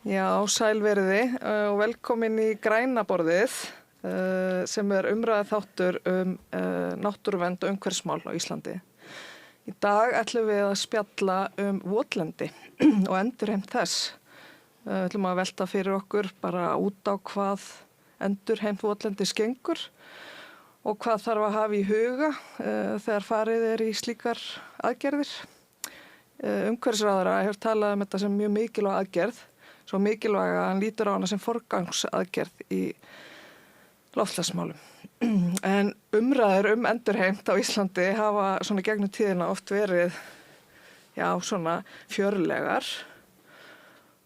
Já, sælveriði og velkomin í græna borðið sem umræða þáttur náttúruvernd og umhverfismál á Íslandi. Í dag ætlum við að spjalla votlendi og endurheimt þess. Við ætlum að velta fyrir okkur bara út á hvað endurheimt votlendi gengur og hvað þarf að hafa í huga þegar farið í slíkar aðgerðir. Umhverfisráðherra hefur talað þetta sem mjög mikilvæg aðgerð, svo mikilvæg að hann lítur á hana sem forgangsaðgerð í loftslagsmálum. En umræður endurheimt á Íslandi hafa svona gegnum tíðina oft verið, svona fjörlegar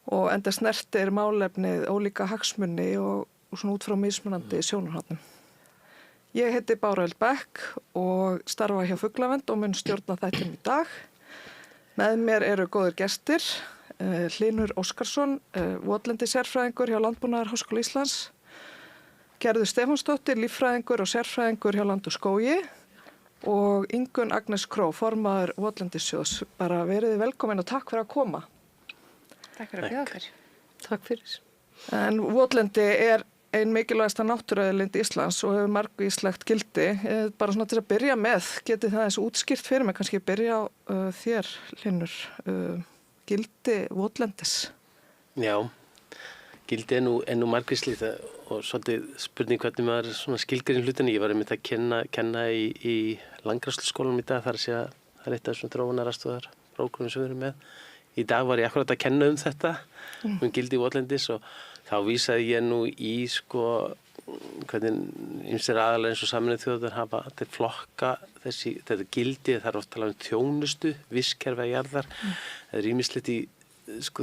og enda snertir málefnið ólíka hagsmuni og svona út frá mismunandi sjónarhornum. Ég heiti Bára Öld Beck og starfa hjá Fuglavernd og mun stjórna þættinum í dag. Með mér eru góðir gestir, Hlynur Óskarsson, votlendi sérfræðingur hjá Landbúnaðarháskóla Íslands, Gerður Stefánsdóttir, líffræðingur og sérfræðingur hjá Land og skógi og Ingunn Agnes Kró, formaður votlendissjóðs. Bara verið velkomin og takk fyrir að koma. Takk fyrir að bjóða okkur. Takk fyrir. En votlendi ein mikilvægasta náttúruauðlind Íslands og hefur margvíslegt gildi. Bara svona til að byrja með, getið það eins útskýrt fyrir mig, kannski byrja á þér, Hlynur. Gildi votlendis? Já, gildi nú margvíslegt og svolítið spurning hvernig maður svona skilgreinir hlutina. Ég var einmitt að kenna í landgræðsluskólanum í dag, þar að segja það eitt af þessum þróunaraðstoðar prógramum sem við erum með. Í dag var ég akkurat að kenna þetta, gildi votlendis og þá vísaði ég nú í hvernig ýmsir aðalega eins og Sameinuðu þjóðirnar hafa til flokka þetta gildi. Það oft talað þjónustu, vistkerfi jarðar. Það ýmislegt í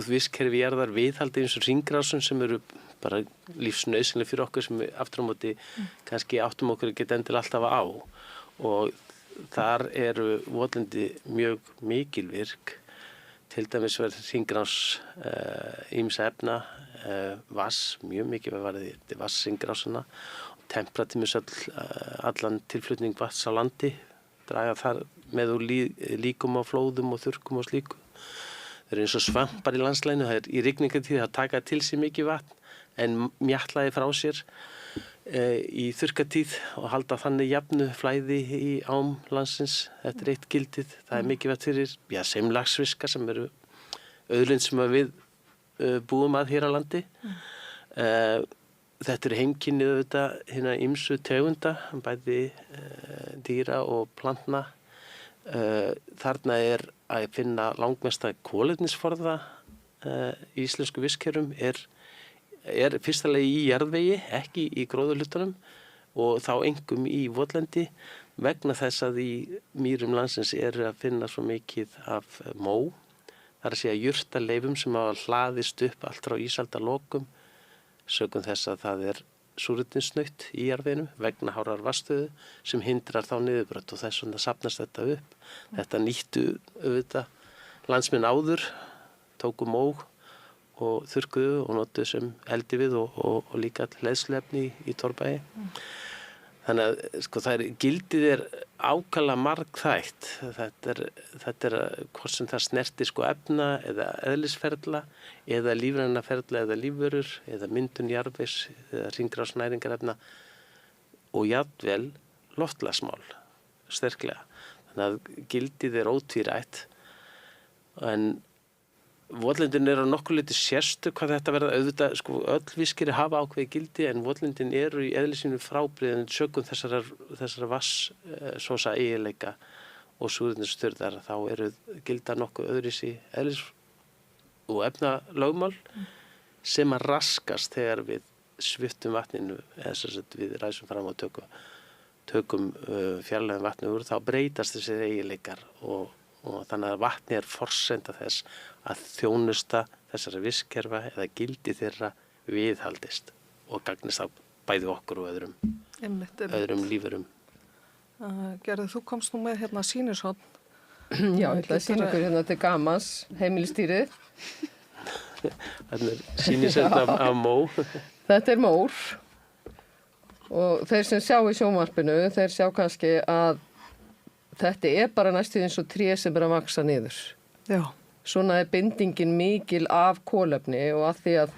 vistkerfi jarðar viðhaldi eins og hringrásum sem eru bara lífsnauðsynleg fyrir okkur sem við aftur á móti kannski áttum okkur ekki endilega alltaf á. Og þar eru votlendi mjög mikilvirk. Til dæmis verður hringrás ýmsa efna, vass, mjög mikið varðið til vasshringrásina og tempra til mjög allan tilflutning vatns á landi, draga þar með úr líkum á flóðum og þurrkum og slíku. Það eru eins og svampar í landslæginu, það í rigningatíð að taka til sig mikið vatn en mjatlaði frá sér í þurrkatíð og halda þannig jafnu flæði í ám landsins. Þetta eitt gildið. Það mikilvægt fyrir seimlagsfiska sem eru auðlind sem við búum að hér á landi. Þetta eru heimkynni auðvitað hinna ýmsu tegunda, bæði dýra og plantna. Þarna að finna langmesta kolefnisforða í íslensku vistkerfum er fyrstulega í jarðvegi, ekki í gróðurhlutunum og þá einkum í votlendi vegna þess að í mýrum landsins að finna svo mikið af mó. Það að segja jurtaleifum sem hafa hlaðist upp allt frá ísaldalokum sökum þess að það súrefnissnaut í jarðveginum vegna hárrar vatnsstöðu sem hindrar þá niðurbrot og þess vegna safnast þetta upp. Þetta nýttu auðvitað landsmenn áður, tóku mó og þurrkuðu og notuðu sem eldi við og líka hleðsluefni í torfbæi. Þannig að gildið ákaflega margþætt. Þetta hvort sem það snertir efna eða eðlisferla eða lífræna ferla eða lífvörur eða myndun jarðvegs eða hringrás næringarefna og jafnvel loftslagsmál sterklega. Þannig að gildið ótvírætt en votlendin á nokkuð leyti sérstök hvað þetta verða auðvitað, öll vistkerfi hafa ákveðið gildi en votlendin eru í eðli sínu frábrigðin sökum þessara vatnssósa eiginleika og súrefnissturðar. Þá eru gilda nokkuð öðruvísi eðlis- og efnalögmál sem að raskast þegar við sviptum vatninu eða sem sagt við ræsum fram og tökum fjarlægum vatni úr, þá breytast þessir eiginleikar og þannig að vatni forsenda þess að þjónusta þessara vistkerfa eða gildi þeirra viðhaldist og gagnist á bæði okkur og öðrum lífurum. Gerður, þú komst nú með sýnishorn. Já, ég ætla að sýna ykkur til gamans, heimilistýrið. Þannig sýnishorn af mó. Þetta mór og þeir sem sjá í sjónvarpinu, þeir sjá kannski að þetta bara næstu eins og tré sem að vaxa niður. Já. svona er bindingin mikil af kolefni og að því að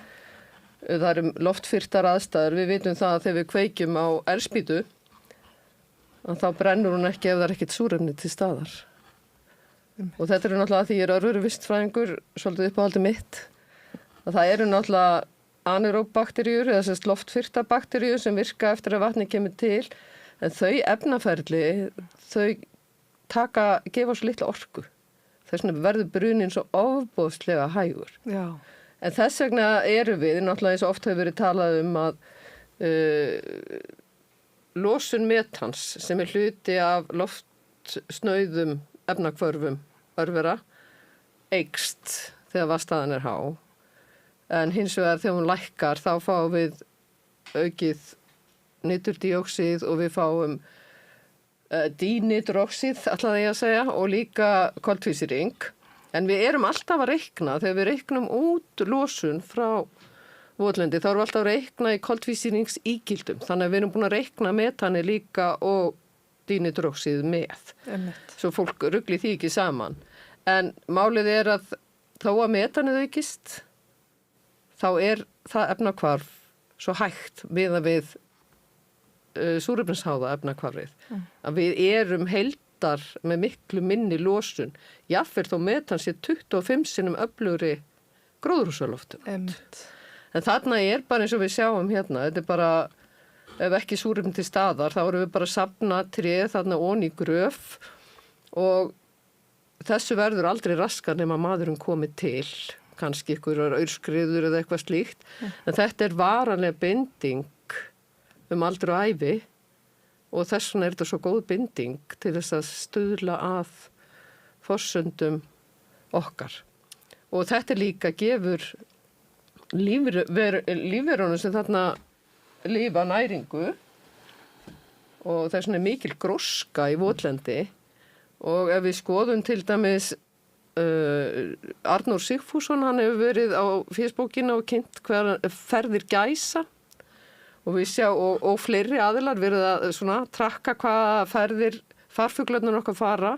það eru loftfirrtar aðstæður. Við vitum það að þegar við kveikjum á eldspýtu að þá brennur hún ekki ef það er ekkert súrefni til staðar. Og þetta eru náttúrulega því ég er örveruvistfræðingur, svolítið uppáhaldið mitt, að það eru náttúrulega anaeróbbakteríur eða sérst loftfirrtar bakteríur sem virka eftir að vatni kemur til, en þau efnaferli, þau gefa svo litla orku. Þess vegna verður brunin svo ofboðslega hægur. Já. En þess vegna eru við, náttúrulega eins og oft hefur verið talað að losun metans sem er hluti af loftsnauðum efnahvörfum örvera eykst þegar vatnsstaðan er há. En hins vegar þegar hún lækkar þá fáum við aukið niturdíoxíð og við fáum dínitróxíð, ætlaði ég að segja, og líka koltvísýring. En við erum alltaf að reikna, þegar við reiknum út losun frá votlendi, þá erum við alltaf að reikna í koltvísýringsígildum. Þannig að við erum búin að reikna metani líka og dínitróxíð með. Svo fólk rugli því ekki saman. En málið er að þó að metanið aukist, þá er það efnahvarf svo hægt við súrefnisháða efnahvarfið. Að við erum heildar með miklu minni losun. Jafnvel þó metan sé 25 sinnum öflugri gróðurhúsalofttegund. En þarna er bara eins og við sjáum hérna, þetta er bara, ef ekki súrefni til staðar, þá erum við bara að safna tréð þarna onni í gröf og þessu verður aldrei raskar nema maðurinn komið til, kannski einhverjar aurskriður eða eitthvað slíkt. En þetta er varanlega binding aldur og ævi og þess vegna er þetta svo góð binding til þess að stuðla að forsöndum okkar. Og þetta líka gefur lífverunum sem þarna lifa næringu og þess vegna er mikil gróska í votlendi og ef við skoðum til dæmis Arnór Sigfússon, hann hefur verið á Facebookinu og kynnt hver ferðir gæsa og við sjá, og fleiri aðilar verið að svona trakka hvaða ferðir farfuglarnir okkar fara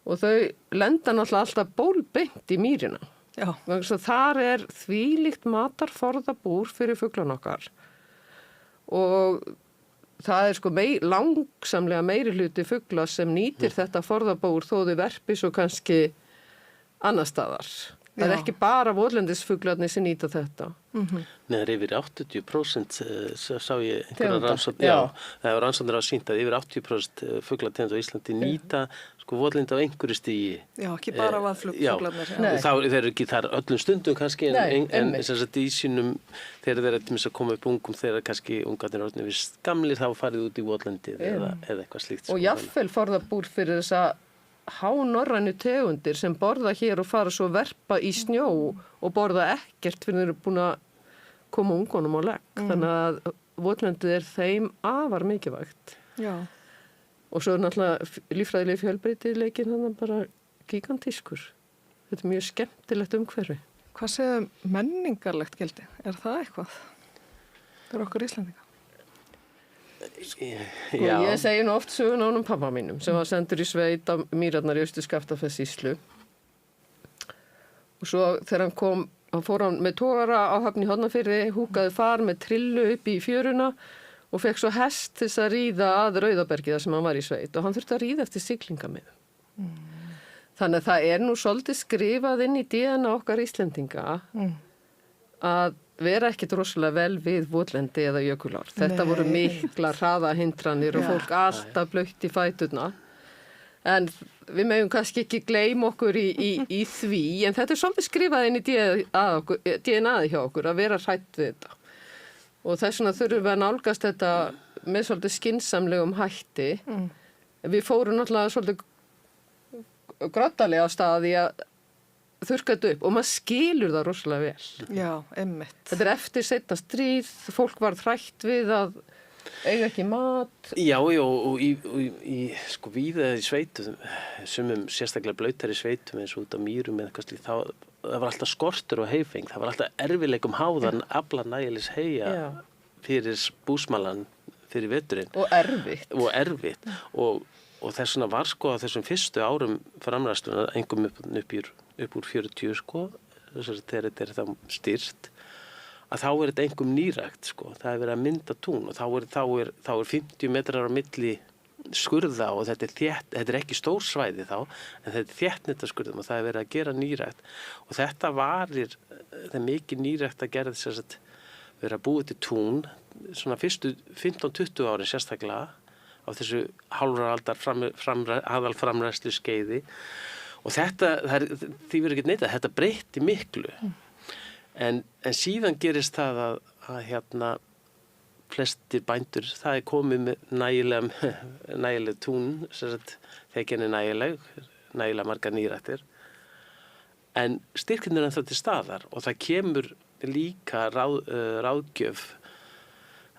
og þau lenda náttúrulega alltaf bólbeint í mýrina. Já. Þannig að þar er þvílíkt matarforðabúr fyrir fuglan okkar og það er sko langsamlega meiri hluti fugla sem nýtir þetta forðabúr þó þau verpi svo kannski annar staðar. Það er ekki bara votlendisfuglarnir sem nýta þetta. Nei, það er yfir 80%, sá ég einhverja rannsóknir. Já, það er rannsóknir að sýnda að yfir 80% fuglategund á Íslandi nýta sko votlendi á einhverju stigi. Já, ekki bara vaðfuglarnir. Já, og þá er ekki þar öllum stundum kannski, en þess að í sínum, þegar þeir eru til að koma upp ungum, þegar kannski ungarnir orðnir vist gamlir, þá farið út í votlendið eða eitthvað slíkt. Og jafnvel forðabúr fyrir þessa hánorrænu tegundir sem borða hér og fara svo verpa í snjó og borða ekkert fyrir þeir eru búin að koma ungunum á legg. Þannig að votlendið er þeim afar mikilvægt. Já. Og svo er náttúrulega líffræðileg fjölbreytileikinn þannig bara gigantískur. Þetta er mjög skemmtilegt umhverfi. Hvað segir menningarlegt gildi? Er það eitthvað? Það er okkur Íslendinga. Já. Ég segi nú oft sögun ánum pappa mínum sem var sendur í sveit á Mýrarnar í Austur-Skaftafellssýslu og svo þegar hann fór hann með togara á Höfn í Hornafirði, húkaði far með trillu upp í fjöruna og fekk svo hest til að ríða að Rauðabergi þar sem hann var í sveit og hann þurfti að ríða eftir siglingamiðum. Þannig að það er nú svolítið skrifað inn í DNA okkar Íslendinga að vera ekkit rosalega vel við votlendi eða jökulár. Þetta voru mikla hraðahindranir og fólk alltaf blautt í fæturna. En við megum kannski ekki gleyma okkur í því, en þetta er svolítið skrifað inn í DNA-ið hjá okkur að vera hrætt við þetta. Og þess vegna þurfum við að nálgast þetta með svolítið skynsamlegum hætti. Við fórum náttúrulega svolítið grottalega á staði að þurrka þetta upp og maður skilur það rosalega vel. Já, einmitt. Þetta er eftir seinna stríð, fólk var hrætt við að eiga ekki mat. Já, og í sko víða í sveitum, sumum sérstaklega blautari sveitum eins og út á Mýrum eða eitthvað slíkt, það var alltaf skortur og heifing, það var alltaf erfiðleikum háðan afla nægilis heia fyrir búsmalan fyrir veturinn. Og erfitt. Og þess vegna var sko að þessum fyrstu árum framræðsluna, engum upp í upp úr 40 sko, þegar þetta er þá styrt, að þá er þetta einhverjum nýrækt sko, það er verið að mynda tún og þá er 50 metrar á milli skurða og þetta er ekki stór svæði þá, en þetta er þéttnetta skurðum og það er verið að gera nýrækt og þetta varir, það er mikið nýrækt að gera þess að vera að búið til tún, svona fyrstu 15-20 ári sérstaklega á þessu hálfrar aldar aðalframræslu skeiði og þetta, því verður ekki neitað, þetta breytti miklu. En síðan gerist það að hérna flestir bændur, það er komið með nægileg tún, þekin er nægilega margar nýrættir. En styrkinn er ennþá til staðar og það kemur líka ráðgjöf.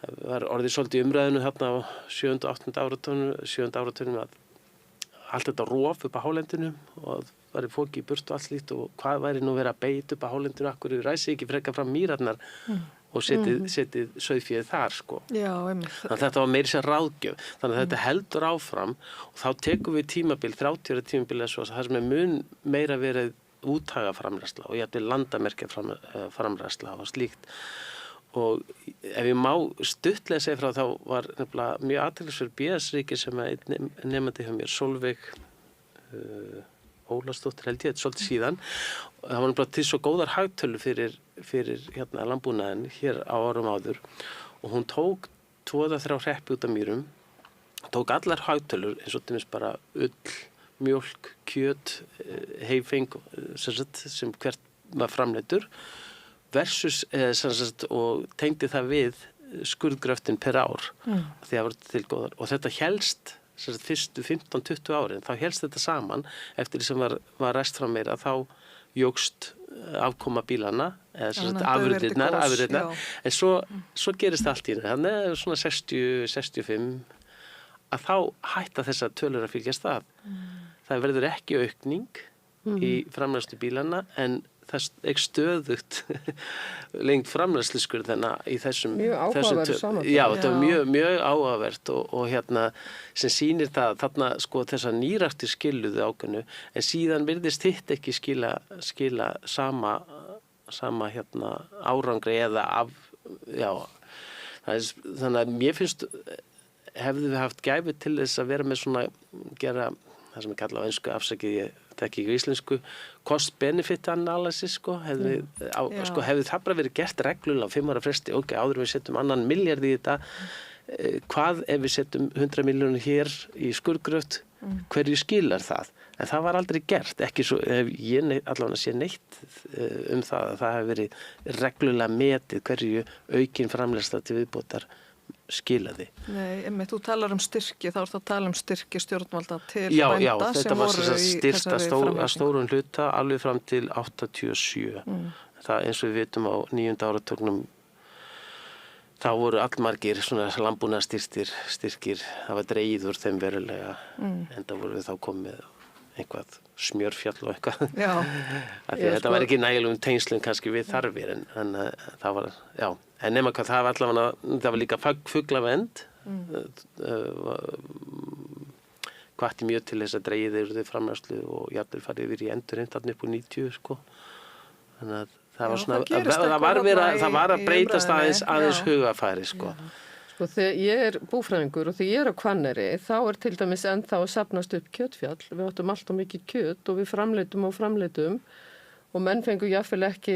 Það var orðið svolítið umræðinu hérna á 7. og 8. áratögnum að allt þetta rof upp á hálendinu og var í fóki í burt og allt slíkt og hvað væri nú verið að beita upp á hálendinu, akkur ræsi ekki frekar fram mýrarnar og setið sauðféð þar sko. Já, einmitt. Þannig að þetta var meira sér ráðgjöf. Þannig að þetta heldur áfram og þá tekum við tímabil, 30 ára tímabil eða svo, það sem er mun meira verið úthagaframræsla og jafnvel landamerkja framræsla og slíkt. Og ef ég má stuttlega segja frá þá var nefnilega mjög athyglisverð BS-ríki sem nefndi hjá mér, Sólveig Ólafsdóttir held ég, þetta svolítið síðan. Það var nefnilega til svo góðar hagtölu fyrir hérna landbúnaðinn hér á árum áður og hún tók 2-3 hreppi út af mýrum, tók allar hagtölur eins og til bara ull, mjólk, kjöt, heifing sem hvert var framleiddur versus og tengdi það við skurðgröftin per ár því það var til góðar og þetta helst fyrstu 15-20 árin þá helst þetta saman eftir því sem var ræst fram meira þá jógst afkoma bílana eða afurðirnar en svo gerist allt í henni þannig að svona 60-65 að þá hætta þessa tölur að fylgjast það verður ekki aukning í framræstu bílana en það er stöðugt lengt framræsluskur þannig í þessum mjög áhugavert samanburður. Já, þetta var mjög áhugavert og hérna sem sýnir það þarna sko þessa nýræktir skiluðu ákveðnu en síðan virðist hitt ekki skila sama hérna árangri eða þannig að mér finnst hefðu við haft gæfi til þess að vera með svona gera það sem ég kalla á ensku afsakið ég ekki í íslensku cost-benefit analysis sko, hefði það bara verið gert reglulega á 5 ára fresti, ok, áður við setjum annan milljarð í þetta, hvað ef við setjum 100 milljónir hér í skurðgröft, hverju skilar það? En það var aldrei gert, ekki svo, ég allavega sé neitt það að það hefði verið reglulega metið hverju aukin framleiðsla til viðbótar skilaði. Nei, einmitt, þú talar styrki, þá er það að tala styrki stjórnvalda til bænda sem voru í þessari framleiðslu. Já, þetta var styrkt að stórum hluta alveg fram til 87. Það eins og við vitum á 9. áratugnum þá voru allmargir svona landbúnaðarstyrkir, það var dregið úr þeim verulega en það voru við þá komið einhvað smjörfjall og eitthvað. Já. Þetta var ekki nægilegum tengslum kannski við þarfir en það var, já. En nema hvað það var allavega, það var líka fuglavernd, hvatti mjög til þess að dregið þau framræslu og jafnvel farið yfir í endurheimt þarna upp úr 90 sko. Þannig að það var svona, það var að breytast aðeins hugafæri sko. Sko þegar ég búfræðingur og þegar ég á Hvanneyri þá til dæmis ennþá að safnast upp kjötfjall. Við áttum alltaf mikið kjöt og við framleitum og menn fengu jafnvel ekki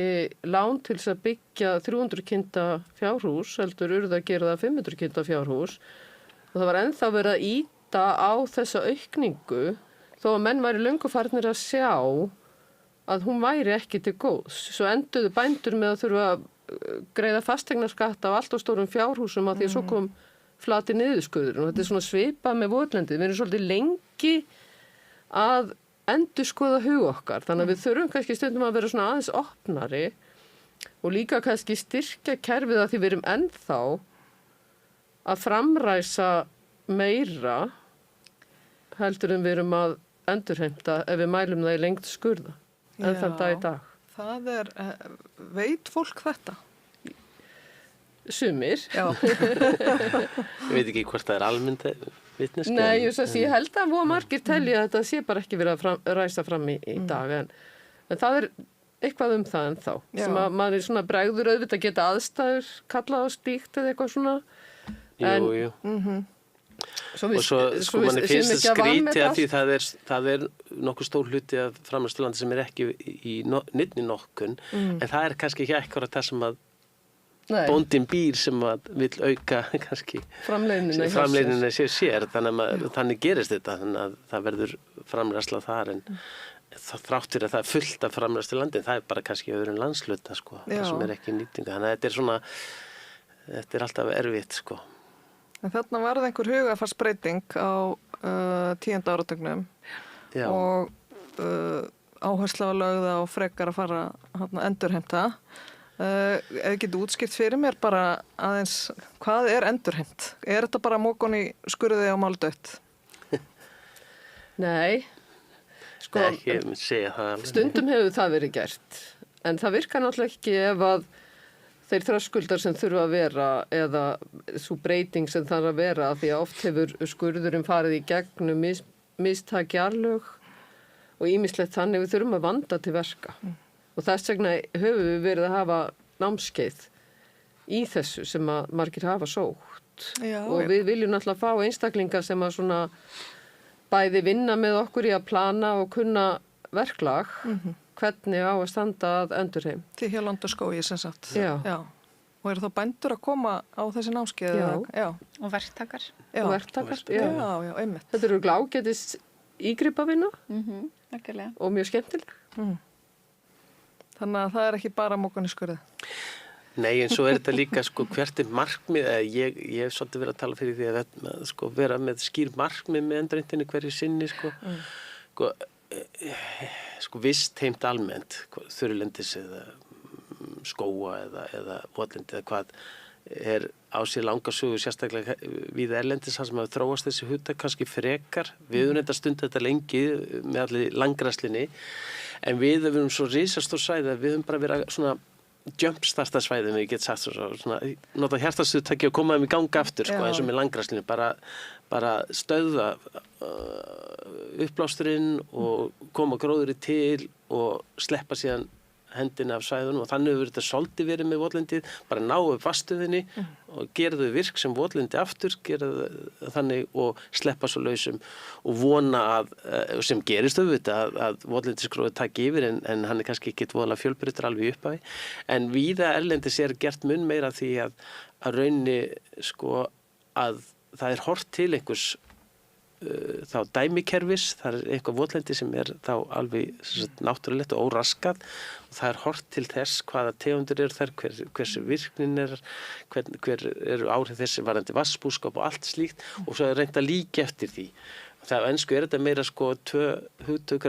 lán til þess að byggja 300 kinda fjárhús, heldur urðu að gera það 500 kinda fjárhús og það var ennþá verið að ýta á þessa aukningu þó að menn væri löngu farnir að sjá að hún væri ekki til góðs. Svo enduðu bændur með að þurfa að greiða fasteignaskatt af allt og stórum fjárhúsum að því að svo kom flati niðurskurður og þetta er svona svipað með votlendið. Við erum svolítið lengi að endurskoða hug okkar, þannig að við þurfum kannski stundum að vera svona aðeins opnari og líka kannski styrkja kerfið að því við erum ennþá að framræsa meira heldur en við erum að endurheimta ef við mælum það í lengd skurða en þann dag í dag. Það veit fólk þetta? Sumir. Já. Ég veit ekki hvort það almennt vitneskja. Nei, ég held að voða margir telja að þetta sé bara ekki verið að ræsa fram í dag En það er eitthvað það en þá. Já. Sem að maður er svona bregður auðvitað geta aðstæður kallað á slíkt eða eitthvað svona. Jú. Og svo manni finnst það skrítið að því það er nokkuð stór hluti af framleiðslulandi sem ekki í nýttni nokkun, en það er kannski ekki eitthvað það sem að bóndin býr sem að vill auka kannski framleiðnina sér, þannig gerist þetta, þannig að það verður framleiðsla þar, en það þráttur að það er fullt af framleiðslu það er bara kannski öðrum landsluta, sko, það sem er ekki nýtinga, þannig að þetta er alltaf erfitt, sko. En þarna varð einhver hugafarsbreyting á 10. áratugnum og áhersla var lögð á frekar að fara endurheimta. Ef ég geti útskipt fyrir mér bara aðeins, hvað er endurheimt? Er þetta bara mókon í skurði á máldött? Nei, sko, ég myndi segja það. Stundum hefur það verið gert, en það virkar náttúrulega ekki ef að þeir þröskuldar sem þurfa að vera eða svo breyting sem þarf að vera, því að oft hefur skurðurinn farið í gegnum mistaki arlög og ýmislegt þannig við þurfum að vanda til verka. Og þess vegna höfum við verið að hafa námskeið í þessu sem að margir hafa sótt. Og við viljum náttúrulega fá einstaklinga sem að svona bæði vinna með okkur í að plana og kunna verklag, hvernig á að standa að endurheim. Til hjá Landaskógi sem sagt. Já. Og eru þá bændur að koma á þessi námskeið? Já. Og verktakar. Og verktakar, já, einmitt. Þetta eru ágætis ígripavinna og mjög skemmtileg. Þannig að það er ekki bara mókun í skurði. Nei, en svo er þetta líka, sko, hvert er markmið, ég hef svolítið verið að tala fyrir því að sko, vera með skýr markmið með endurheimtinni hverju sinni, sko, vistheimt almennt, þurrlendis eða skóa eða votlendi eða hvað er á sér langa sögu sérstaklega við erlendis sem hafa þróast þessi hugtak kannski frekar. Við höfum þetta stund þetta lengi með allir langgræslinni, en við höfum svo risastór svæði að við höfum bara verið svona jumpstarta svæðum, ég get sagt svona nota hjartastuðtæki og koma þeim í ganga aftur, sko, eins og með langgræslinni, bara stöðva uppblásturinn og koma gróðri til og sleppa síðan hendina af svæðunum, og þannig hefur þetta svolítið verið með votlendið, bara ná upp vastuðinni og gera þau virk sem votlendi aftur, gera þau þannig og sleppa svo lausum og vona að, sem gerist auðvitað, að votlendisgróðið taki yfir, en hann er kannski ekki voðalega fjölbreyttur alveg í upphafi, en víða erlendis er gert mun meira því að raunni, sko, að það er hort til einhvers þá dæmikerfis, það er eitthvað votlendi sem er þá alveg náttúrulegt og óraskað, og það er hort til þess hvaða tegundir eru þær, hversu virknin er, hver eru áhrif þessi varandi vatnsbúskap og allt slíkt, og svo er reynt að líka eftir því. Það á ensku er þetta meira, sko, tvö hugtök,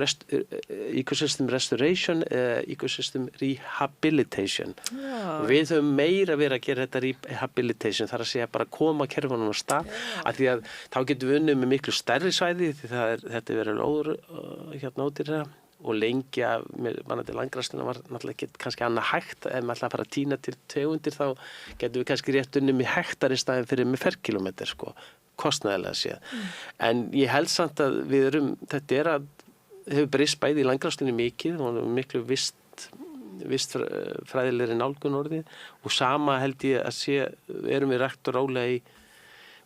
ecosystem restoration eða ecosystem rehabilitation. Og við höfum meira verið að gera þetta rehabilitation, þar að segja bara koma kerfunum á stað, af því að þá getum við unnið með miklu stærri svæði, því þetta er verið lóður hérna ódýrra, og lengi að vanandi langgræsluna var náttúrulega ekki kannski annað hægt, ef maður ætla að fara að tína til tegundir, þá getum við kannski rétt unnið með hektari staðin fyrir með ferkilometer, sko, kostnaðilega séð. En ég held samt að við þetta hefur breyst bæði í langgræslunni mikið, og miklu vistfræðilegri nálgun orðið, og sama held ég að erum við rækt og rólega í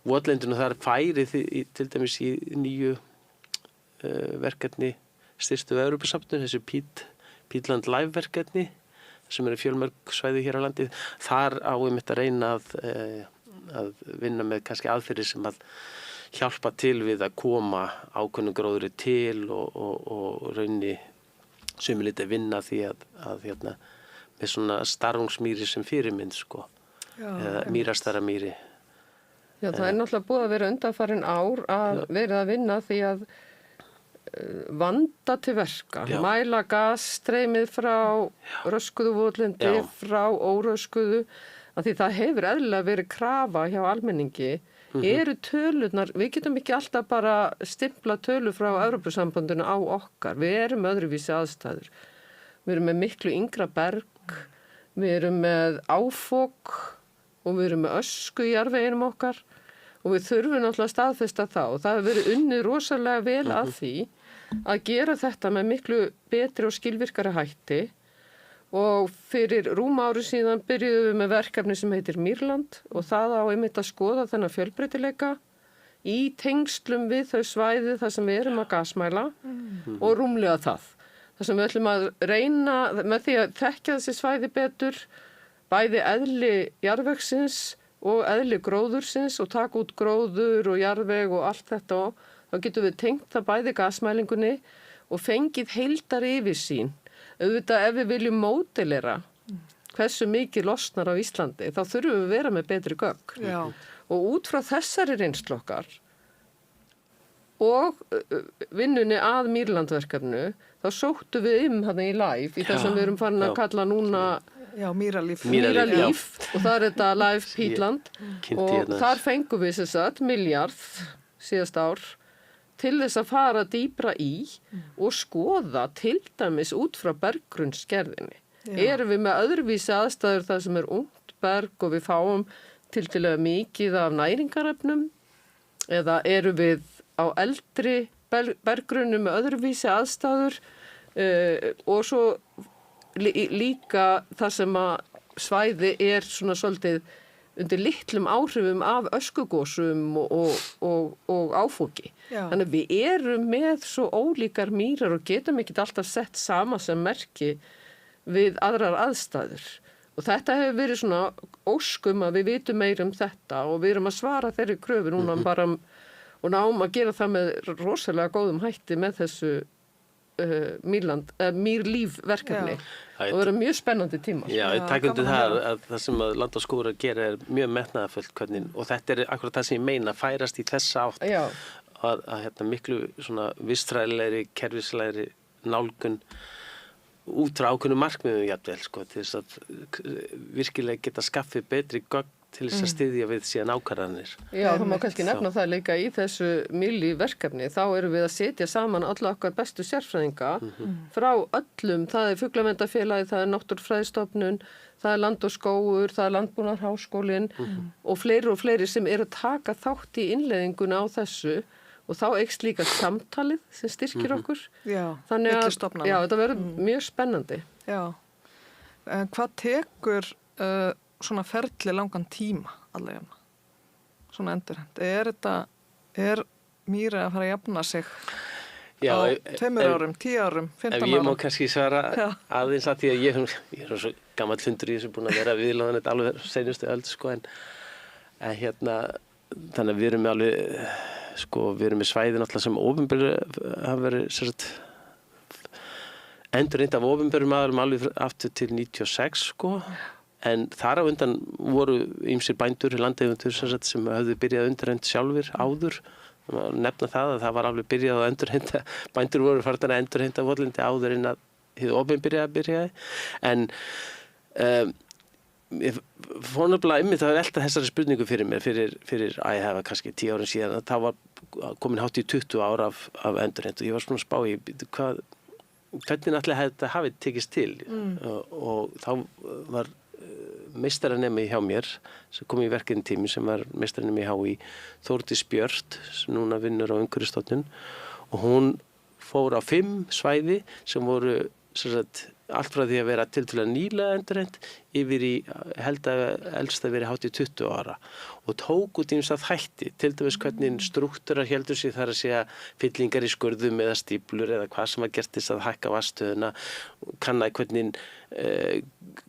votlendinu, það er færið til dæmis í nýju verkefni styrstu Evrópusambandinu, þessi Peatland Live verkefni, sem eru fjölmörg svæði hér á landi. Þar áum þetta að reyna að vinna með kannski aðferðir sem að hjálpa til við að koma ákveðnum gróðri til og raunni sumilítið vinna því að hérna, með svona starungsmýri sem fyrirmynd, sko, eða mýrastaramýri. Já, það er náttúrulega búið að vera undanfarin ár að verið að vinna því að vanda til verka, mæla gasstreymið frá röskuðu votlendi, frá óröskuðu, að því það hefur eðlilega verið krafa hjá almenningi, eru tölurnar, við getum ekki alltaf bara stimpla tölur frá Evrópusambandinu á okkar, við erum öðruvísi aðstæður, við erum með miklu yngra berg, við erum með áfok og við erum með ösku í jarðveginum okkar, og við þurfum náttúrulega að staðfesta það, og það hefur verið unnið rosalega vel að því, að gera þetta með miklu betri og skilvirkari hætti og fyrir rúma ári síðan byrjuðum við með verkefni sem heitir Mýrland og það á einmitt að skoða þennan fjölbreytileika í tengslum við þau svæði þar sem við erum að gasmæla og rúmlega það. Það sem við ætlum að reyna með því að þekkja þessi svæði betur, bæði eðli jarðvegsins og eðli gróðursins og taka út gróður og jarðveg og allt þetta og þá getum við tengt það bæði gasmælingunni og fengið heildar yfirsýn. Auðvitað ef við viljum módelera hversu mikið losnar á Íslandi þá þurfum við að vera með betri gögn. Já. Og út frá þessari reynslu okkar og vinnunni að Mýrlandverkefnu þá sóttu við þarna í live í það sem við erum farin að kalla núna Já, Mýralíf. Mýralíf og það er þetta live Pítland og þar fengum við milljarð síðast ár til þess að fara dýpra í og skoða til dæmis út frá berggrunnsgerðinni. Erum við með öðruvísi aðstæður þar sem ungt berg og við fáum tiltölulega mikið af næringarefnum eða erum við á eldri berggrunnum með öðruvísi aðstæður og svo líka það sem að svæði svona svolítið undir litlum áhrifum af öskugosum og áfoki. Já. Þannig að við erum með svo ólíkar mýrar og getum ekki alltaf sett sama sem merki við aðrar aðstæður. Og þetta hefur verið svona óskum að við vitum meira þetta og við erum að svara þeirri kröfu núna bara og náum að gera það með rosalega góðum hætti með þessu Mýrlífverkefni og vera mjög spennandi tíma. Já, ég takk undir það að það sem að Land og skógur að gera mjög metnaðarfullt hvernig, og þetta akkurat það sem ég meina færast í þessa átt að miklu svona vistfræðilegri, kerfislegri nálgun út frá ákveðnum markmiðum jafnvel til þess að virkilega geta skaffið betri gögn til þess að styðja við síðan ákvarðanir. Já, það má kannski nefna það líka í þessu Mýrlífverkefni. Þá erum við að setja saman alla okkar bestu sérfræðinga frá öllum. Það er Fuglaverndafélagið, það er Náttúrufræðistofnun, það er Land og skógur, það er Landbúnaðarháskólinn og fleiri sem eru að taka þátt í innleiðinguna á þessu og þá eykst líka samtalið sem styrkir okkur. Já, þannig að stofnana. Já, þetta verður mjög spennandi. Já, en hvað tekur svona ferli langan tíma allavega? Svona endurhent. Er Mýri að fara að jafna sig á 2 árum, 10 árum, 15 árum? Ef ég má kannski svara aðeins að því að ég er svo gamall hundur í þessu búin að vera viðlaðan þetta alveg seinustu öld en þannig að við erum alveg við erum með svæði náttúrulega sem opinber hafa verið endurheimt af opinberum aðalum alveg aftur til 96 en þar á undan voru ýmsir bændur, landeigendur sem höfðu byrjað endurheimt sjálfur áður. Nefna það að það var alveg byrjað að endurheimta, bændur voru farin að endurheimta votlindi áður en að hið opinberaði byrjaði. En ég fór nefnilega það var alltaf þessari spurningu fyrir mér fyrir að ég hefa kannski 10 árum síðan að það var komin hátt í 20 ár af endurheimt og ég var svona að spá í hvernig allir þetta hafið tekist til og þá var meistaranemi hjá mér sem kom í verkefni tími sem var meistaranemi í Þórdís Björt sem núna vinnur á Umhverfisstofnun og hún fór á 5 svæði sem voru allt frá því að vera tiltölulega nýlega endurheimt yfir í held að elst að vera hátt í 20 ára og tók út ýmsa þætti til dæmis hvernig strúktúrar héldu sig þar að segja fyllingar í skurðum eða stíplur eða hvað sem var gert til að hækka vatnsstöðuna kannaði hvernig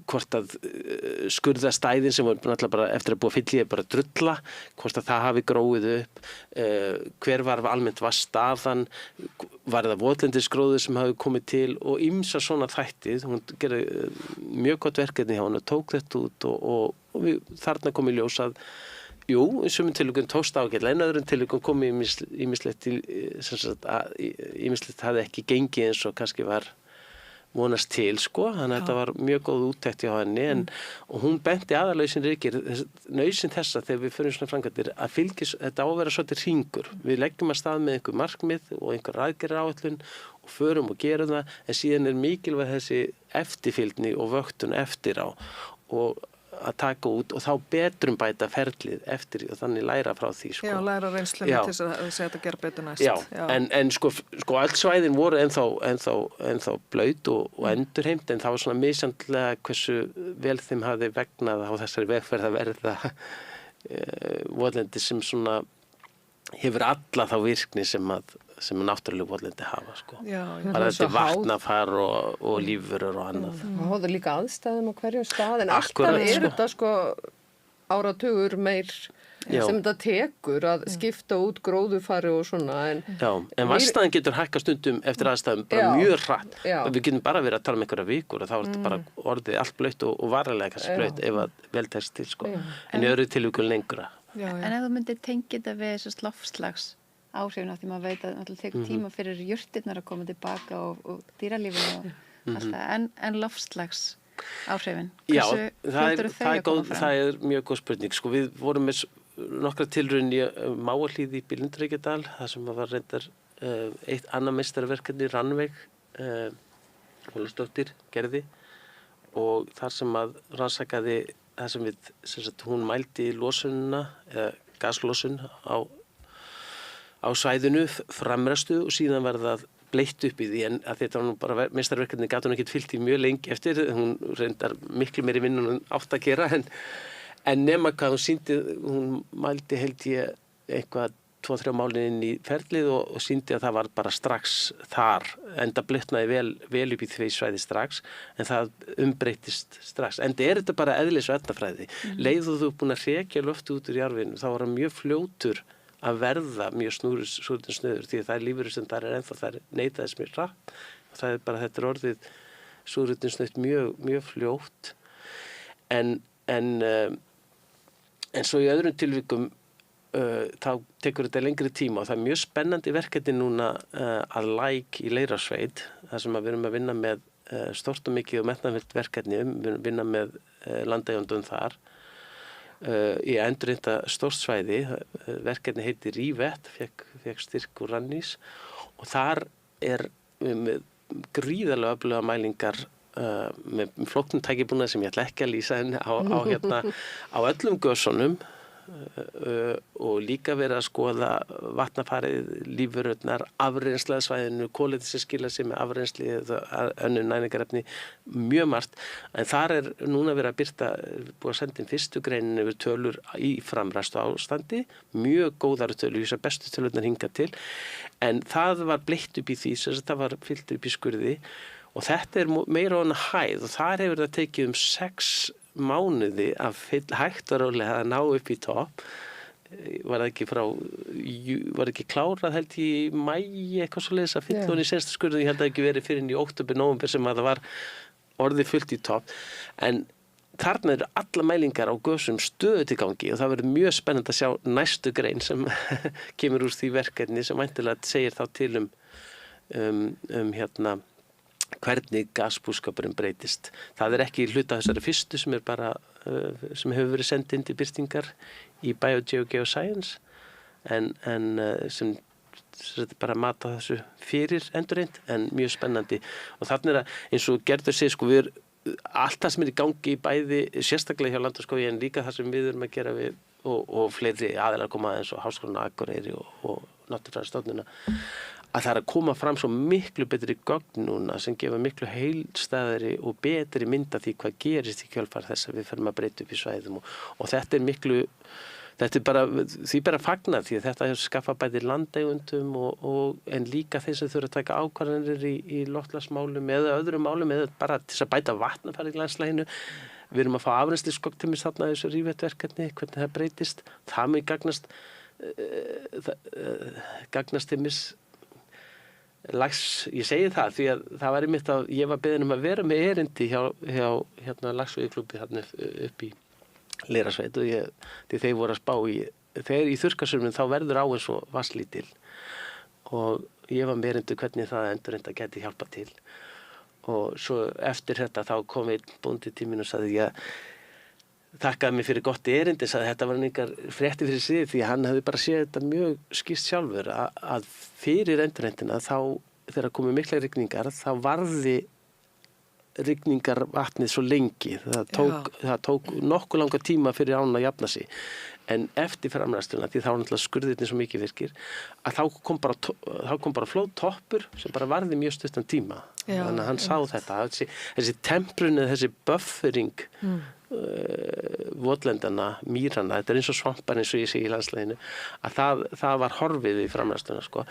hvort að skurðastæðin sem voru náttúrulega bara eftir að búa fyllið bara drulla, hvort að það hafi gróið upp, hver var almennt vatnsstaðan, var það votlendisgróður sem hafi komið til og ýmsa svona þætti, hún gerði mjög gott verkefni hjá hún og tók þetta út og við þarna kom í ljós að jú, í sumum tilvikum tókst ágætlega en öðrum tilvikum kom ýmislegt hafði ekki gengið eins og kannski var vonast til, þannig að þetta var mjög góð úttekt hjá henni og hún benti aðallega sin ríkir nauðsyn þessa þegar við förum svona framkvæmdir að fylgis, þetta á að vera svolítið hringur við leggjum að stað með einhver markmið og einhver aðgerðaráætlun og förum og gerum það en síðan mikilvæg þessi eftirfylgni og vöktun eftir á og að taka út og þá betrum bæta ferlið eftir og þannig læra frá því sko. Já, læra reynslunni til þess að segja þetta gera betur næst. Já. En sko öll svæðin voru ennþá blöyt og endurheimt en það var svona misjandlega hversu vel þeim hafði vegnað á þessari vegferð að verða votlendi sem svona hefur alla þá virkni sem náttúrulega votlendi hafa sko. Já. Bara þetta vatnafar og lífverur og annað. Það hóður líka aðstæðum á hverjum stað en Akkurat, alltaf þetta sko áratugur meir sem þetta tekur að skipta út gróðufari og svona en vatnsstæðin getur hækkað stundum eftir aðstæðum bara mjög hratt. Við getum bara verið að tala um einhverja vikur og þá er þetta bara orðið allt blautt og varanlega kannski blautt ef að vel tekst til sko. En í öðru tilvíkum lengra. En ef þú myndir tengja þetta við þessu loftslags áhrifin af því maður veit að það tekur tíma fyrir jurtirnar að koma tilbaka og dýralífinu og allt það, en loftslags áhrifin, hversu fljótt eru þau að koma fram? Það er mjög góð spurning. Sko, við vorum með nokkra tilraun í Máahlíð í Bílundreykjadal, það sem var reyndar eitt annað meistarverkefni Rannveig Ólafsdóttir gerði og þar sem að rannsakaði það sem hún mældi losunina, eða gaslosun á svæðinu, framræstu og síðan var það bleitt upp í því en að þetta var nú bara meistarverkefni gat hún ekkert fylgt í mjög lengi eftir, hún reyndar miklu meiri vinnu en átt að gera en nema hvað hún mældi held ég eitthvað 2-3 mánuði inn í ferlið og sýndi að það var bara strax þar, enda blötnaði vel upp í því svæði strax, en það umbreytist strax. Enda er þetta bara eðlis og efnafræði. Leið og þú búin að hrekja lofti út úr jarðveginum, þá var hann mjög fljótur að verða mjög súrefnissnauður, því að það er lífverur sem það er ennþá, það er neitaðis mjög hratt. Það er bara, þetta er orðið súrefnissnautt mjög fljótt. En svo í öðrum tilvikum þá tekur þetta lengri tíma og það er mjög spennandi verkefni núna að Læk í Leirasveit þar sem við erum að vinna með stórt og mikið og metnaðarfullt verkefni við vinna með landeigendum þar í að endurheimta stórt svæði verkefni heitir Rívett fekk styrk úr Rannís og þar er með gríðarlega öfluga mælingar með flóknum tækibúnað sem ég ætla ekki að lýsa henni á öllum gösunum og líka verið að skoða vatnafarið, lífverurnar, afrennslega svæðinu, kólefni sem skila sig með afrennsli eða önnur næringarefni, mjög margt. En þar er núna verið að birta, búið að senda inn fyrstu greinin yfir tölur í framræstu ástandi, mjög góðar tölur, þessar bestu tölurnar hingað til, en það var bleitt upp í því, þess að það var fyllt upp í skurði og þetta er meira á hana hæð og þar hefur það tekið 6 mánuði að hægt og rólega að ná upp í topp var ekki klárað held í maí eitthvað svoleiðis að fylla hún í sensta skurði, ég held að ekki verið fyrir í október, nóvember sem að það var orðið fullt í topp en þarna eru alla mælingar á gösum stöðugt í gangi og það verður mjög spennandi að sjá næstu grein sem kemur úr því verkefni sem væntanlega segir þá til hvernig gasbúskapurinn breytist. Það er ekki hluta þessari fyrstu sem er bara sem hefur verið sendið inn til birtingar í Biogeoscience en sem bara mata þessu fyrir endurheimt en mjög spennandi og þannig er að eins og Gerður segir sko við allt það sem er í gangi bæði sérstaklega hjá Landaskógi en líka það sem við erum að gera við og fleiri aðilar koma eins og Háskólann á Akureyri og Náttúrufræðistofnunina að það er að koma fram svo miklu betri gögn núna sem gefa miklu heildstæðari og betri mynda því hvað gerist í kjölfar þess að við ferum að breyta upp í svæðum og þetta er bara því bara fagna því að þetta hefur skaffað bæði landeigundum en líka þeir sem þurfa að taka ákvarðanir í loftslagsmálum eða öðrum málum eða bara til að bæta vatnafar í landslæginu. Við erum að fá afrennsli skoggtímis þarna þessu Rívett-verkefni, hvernig það breytist. Það mun gagnast tímis lags, ég segi það því að það var einmitt að ég var beðin að vera með erindi hjá Lagsveiðiklúbbi þarna upp í Leirasveit og því þeir voru að spá þegar í þurrkasumum þá verður á eins og vatnslítil og ég var með erindi hvernig það endurreynda gæti hjálpa til og svo eftir þetta þá kom einn bóndi til mín og sagði ég þakkaði mig fyrir gott erindi, sagði þetta var einhver frétti fyrir sig því hann hefði bara séð þetta mjög skýrt sjálfur að fyrir endurheimtina þá þegar komið mikla rigningar þá varði rigningar vatnið svo lengi. Það tók nokkuð langa tíma fyrir ána að jafna sig. En eftir framræðsluna, því þá náttúrulega skurðirni svo mikið virkir, að þá kom bara flóðtoppur sem bara varði mjög stuttan tíma. Þannig að hann sá þetta. Þessi temprun, þessi buffering votlendana, mýrana, þetta eins og svampar eins og ég sé í landslæginu, að það var horfið í framræðsluna, sko.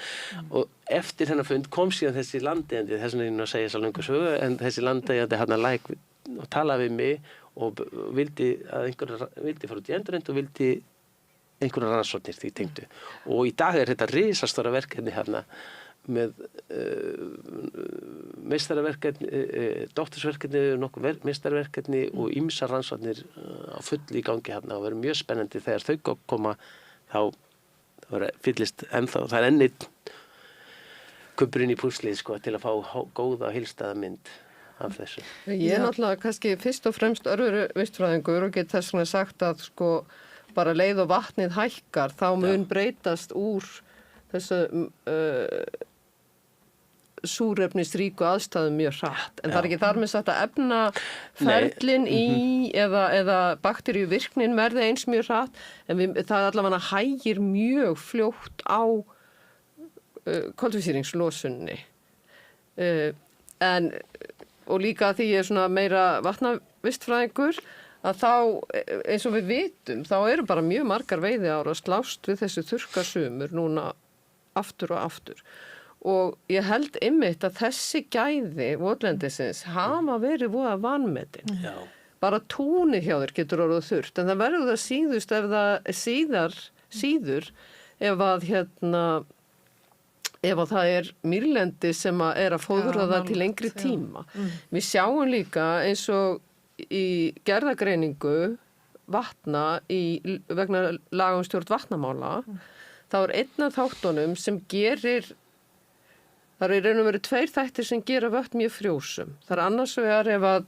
Og eftir hennar fund kom síðan þessi landeigandi, þess vegna að segja þessa löngu sögu, en þessi landeigandi hann að og talaði við mig og vildi fara út í endurheimt og vildi einhverjar rannsóknir því tengdu. Og í dag þetta risastóra verkefni hérna með meistaraverkefni, doktorsverkefni, nokkuð meistaraverkefni og ýmsar rannsóknir á fullu í gangi hérna og verður mjög spennandi þegar þau koma þá fyllist ennþá, það er ennið kubburinn í púslið, sko, til að fá góða heilstæða mynd af þessu. Ég er náttúrulega kannski fyrst og fremst örfuru vistfræðingur og get þess vegna sagt að sko bara leið og vatnið hækkar þá mun breytast úr þessu súrefnisríku aðstæðum mjög hratt. En það er ekki þar með sagt að efnaferlin í eða bakteríuvirknin verði eins mjög hratt en það allavega hægir mjög fljótt á koltvísýringslosunni. Og líka því ég er svona meira vatnavistfræðingur að þá, eins og við vitum, þá eru bara mjög margar veiðiár að slást við þessu þurrkasumur núna aftur og aftur. Og ég held einmitt að þessi gæði votlendisins hafa verið voða vanmetin. Bara túnið hjá þér getur orðið þurrt, en það verður það síðust ef það síður ef það er mýrlendi sem er að fóðra það til lengri tíma. Við sjáum líka eins og í gerðagreiningu vatna vegna laga um stjórn vatnamála, þá er einn af þáttunum sem gerir, það er raun og veru 2 þættir sem gera vötn mjög frjósum. Það er annars vegar ef að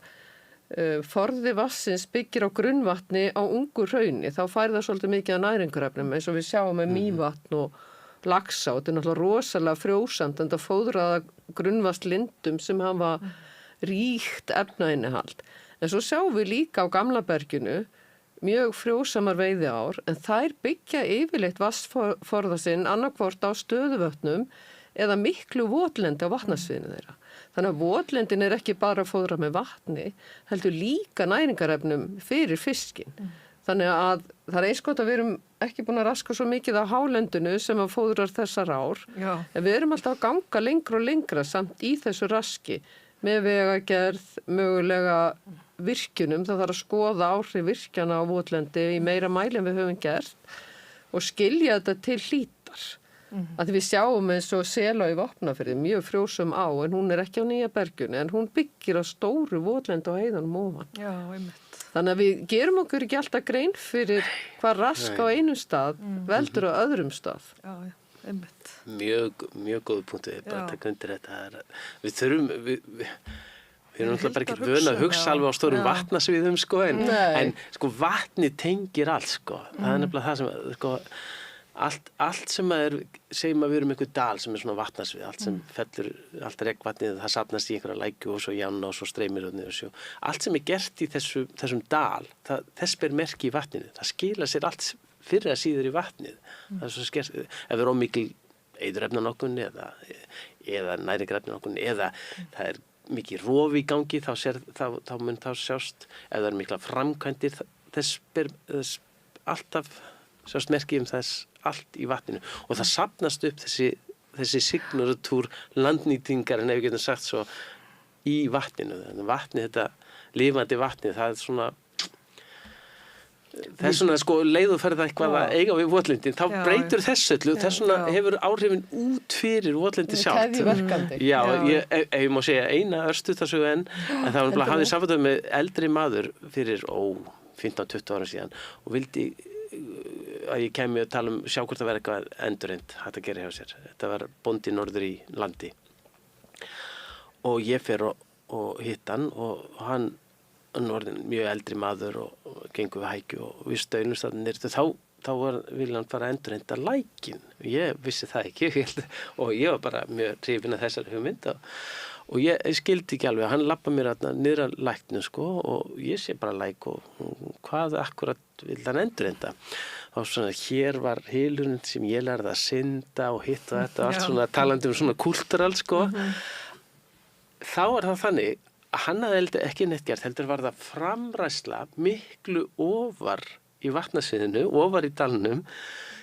forði vatnsins byggir á grunnvatni á ungu hrauni, þá fær það svolítið mikið af næringarefnum eins og við sjáum með Mývatn og Laxá. Þetta er náttúrulega rosalega frjósamt en það fóðraða grunnvatnslindum sem hafa ríkt efnainnihald. En svo sjáum við líka á Gamlaberginu mjög frjósamar veiðiár en þær byggja yfirleitt vatnsforða sinn annarkvort á stöðuvötnum eða miklu votlendi á vatnasviðinu þeirra. Þannig að votlendin er ekki bara að fóðra með vatni, heldur líka næringarefnum fyrir fiskinn. Þannig að það er eins gott að við erum ekki búin að raska svo mikið á hálendinu sem að fóðrar þessar ár. En við erum alltaf að ganga lengra og lengra samt í þessu raski með vegagerð, mögulega virkjunum. Það þarf að skoða áhrif virkjana á votlendi í meira mæli en við höfum gert og skilja þetta til hlítar. Að við sjáum eins og Selá í Vopnafirði, mjög frjósum á en hún er ekki á Nýjaberginu en hún byggir á stóru votlendi á heiðanum ofan. Já, einmitt. Þannig að við gerum okkur ekki alltaf grein fyrir hvað rask á einum stað veldur á öðrum stað. Já, einmitt. Mjög góð punktu, bara taka undir þetta. Við þurfum, við erum náttúrulega bara ekki vön að hugsa alveg á stórum vatnasviðum, sko, en sko vatni tengir allt, sko. Það er nefnilega það sem, sko, allt sem segjum að við erum einhver dal sem er svona vatnasvið, allt sem fellur, allt regnvatnið, það safnast í einhverja lækju og svo jánna og svo streymir og niður sjó. Allt sem er gert í þessum dal, þess ber merki í vatninu. Það skila sér allt fyrir að síður í vatnið. Það er svo skert, ef við erum mikil eiturefnanokun eða næringarefnanokun eða það er mikið rof í gangi, þá mun þá sjást, ef það er mikla framkvæmdir, þess alltaf sjást merki þess allt í vatninu og það safnast upp þessi signaratúr landnýtingar en ef við getum sagt svo í vatninu. Þannig vatni, þetta lifandi vatni, það er svona þess svona sko leið og ferð eitthvað að eiga við votlendin, þá breytur þessu öllu, þess svona hefur áhrifin út fyrir votlendi sjálft. Keðjuverkandi. Já, ef ég má segja eina örstuðtarsögu en það var hafði samfætað með eldri maður fyrir 15-20 ára síðan og vildi að ég kemi að tala sjá hvort það verði eitthvað endurreynt hægt að gera hjá sér. Þetta var bóndi norður í landi og ég fer og hitt hann og hann var mjög eldri maður og gengur við hækju og við stöðnumst að nýrtu þá ville hann fara að endurreynda lækin. Ég vissi það ekki og ég var bara mjög hrifin af þessari hugmynd Og ég skildi ekki alveg, hann lappa mér niður að læknu sko og ég sé bara læk og hvað akkurat vil hann endurheimta. Og svona hér var hylurinn sem ég lærði að synda og hitt og þetta, allt svona talandi svona kultúral sko. Þá það þannig að hann hafði ekki neitt gert, heldur var það framræsla miklu ofar í vatnasviðinu, ofar í dalnum,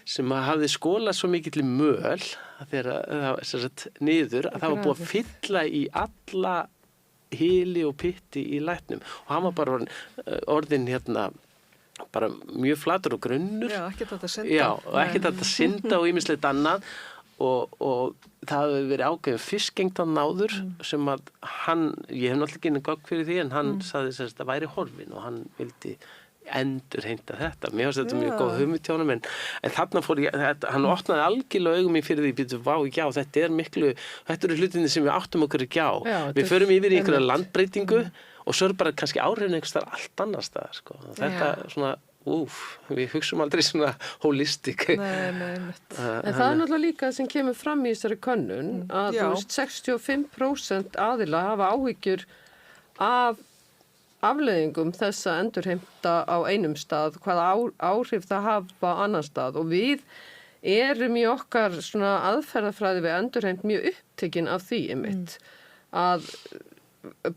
sem að hafði skólað svo mikill möl þegar það var niður að það var búið að fylla í alla hyli og pytti í læknum og hann var bara orðin bara mjög flatur og grunnur. Já, ekki þetta synda. Já, og ekki þetta synda og ýmislegt annað og það hefði verið ákveðin fiskengtan náður sem að hann, ég hef náttúrulega ekki einu gögn fyrir því en hann sagði að það væri horfin og hann vildi endurheimta þetta. Mér finnst þetta mjög góð hugmynd hjá honum en þarna fór ég, hann opnaði algjörlega augum í fyrir því, býtu, vá, já, þetta eru hlutinni sem við áttum okkur ekki á. Já, við förum yfir í einhverja landbreytingu og svo er bara kannski áhrifin einhvers þar allt annars staðar, sko. Þetta svona við hugsum aldrei svona holistik. Nei. En það er náttúrulega líka sem kemur fram í þessari könnun að þú veist 65% aðila hafa áhyggjur af afleiðingum þess að endurheimta á einum stað, hvaða áhrif það hafa á annan stað og við erum í okkar svona aðferðafræði við endurheimt mjög upptekin af því einmitt að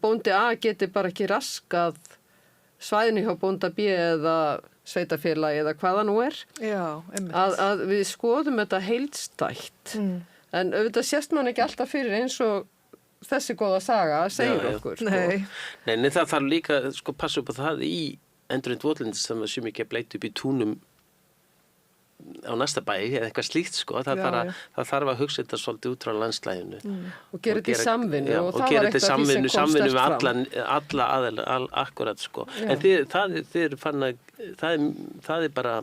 bóndi A geti bara ekki raskað svæðinu hjá bónda B eða sveitafélagi eða hvaða nú er. Já, einmitt. Að við skoðum þetta heildstætt. En auðvitað sést mann ekki alltaf fyrir eins og þessi góða saga segir okkur. Sko. Nei, það þarf líka sko passa upp á það í endurheimt votlendis sem sé mikið að bleita upp í túnum á næsta bæ eða eitthvað slíkt sko. Það þarf að hugsa þetta svolítið út frá landslæginu. Og gera þetta í samvinnu. Og gera þetta í samvinnu með alla aðeila, akkurat sko. En það er bara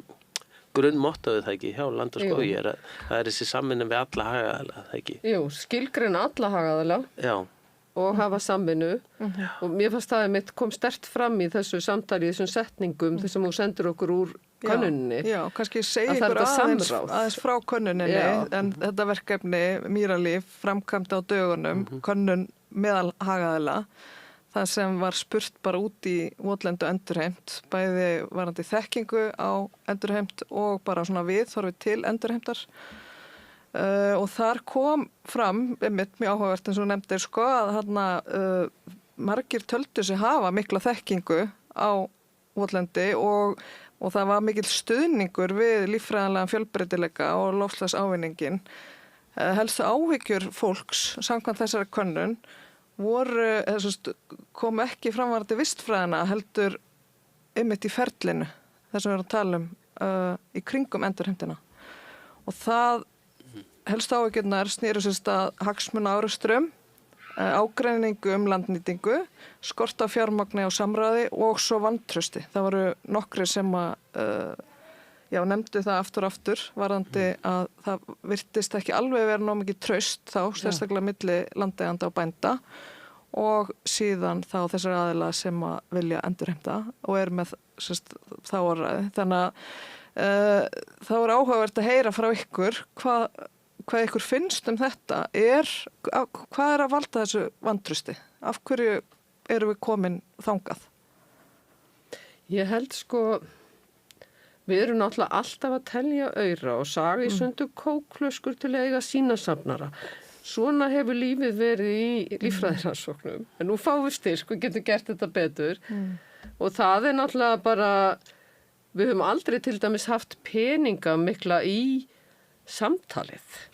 grunnmottoðu það ekki hjá Land og skógi það er þessi samvinna við alla hagaðala, það ekki? Jú, skilgreina alla hagaðala og hafa samvinnu og mér fannst það mitt kom sterkt fram í þessu samtali, þessum setningum þessum þú sendur okkur úr könnuninni. Já, kannski segja ykkur aðeins frá könnuninni en þetta verkefni Mýralíf framkvæmdi á dögunum, könnun meðal hagaðala það sem var spurt bara út í votlendu endurheimt, bæði varandi þekkingu á endurheimt og bara svona viðhorfi til endurheimtar og þar kom fram, einmitt mjög áhugavert eins og nefndir sko að margir töldu sig hafa mikla þekkingu á votlendi og það var mikill stuðningur við líffræðanlegan fjölbreytileika og loftslagsávinningin. Helstu áhyggjur fólks samkvæmt þessari könnun kom ekki framvarandi vistfræðina heldur einmitt í ferlinu þess að við erum að tala í kringum endurheimtina og það helstu áhyggjurnar snéru sérst að hagsmuna árekstrum, ágreiningu landnýtingu, skort á fjármagni og samráði og svo vantrausti. Það voru nokkri sem að nefndu það aftur varðandi að það virtist ekki alveg vera nóg mikið traust þá, sérstaklega milli landeiganda og bænda og síðan þá þessar aðila sem að vilja endurheimta og er með þá orðræði. Þannig að það voru áhugavert að heyra frá ykkur hvað ykkur finnst þetta hvað er að valda þessu vantrausti? Af hverju erum við komin þangað? Ég held sko við erum náttúrulega alltaf að telja aura og saga í sundu kókflöskur til að eiga sína safnara. Svona hefur lífið verið í líffræðiransóknum. En nú fáum við styrk og getum gert þetta betur. Og það er náttúrulega bara, við höfum aldrei til dæmis haft peninga mikla í samtalið.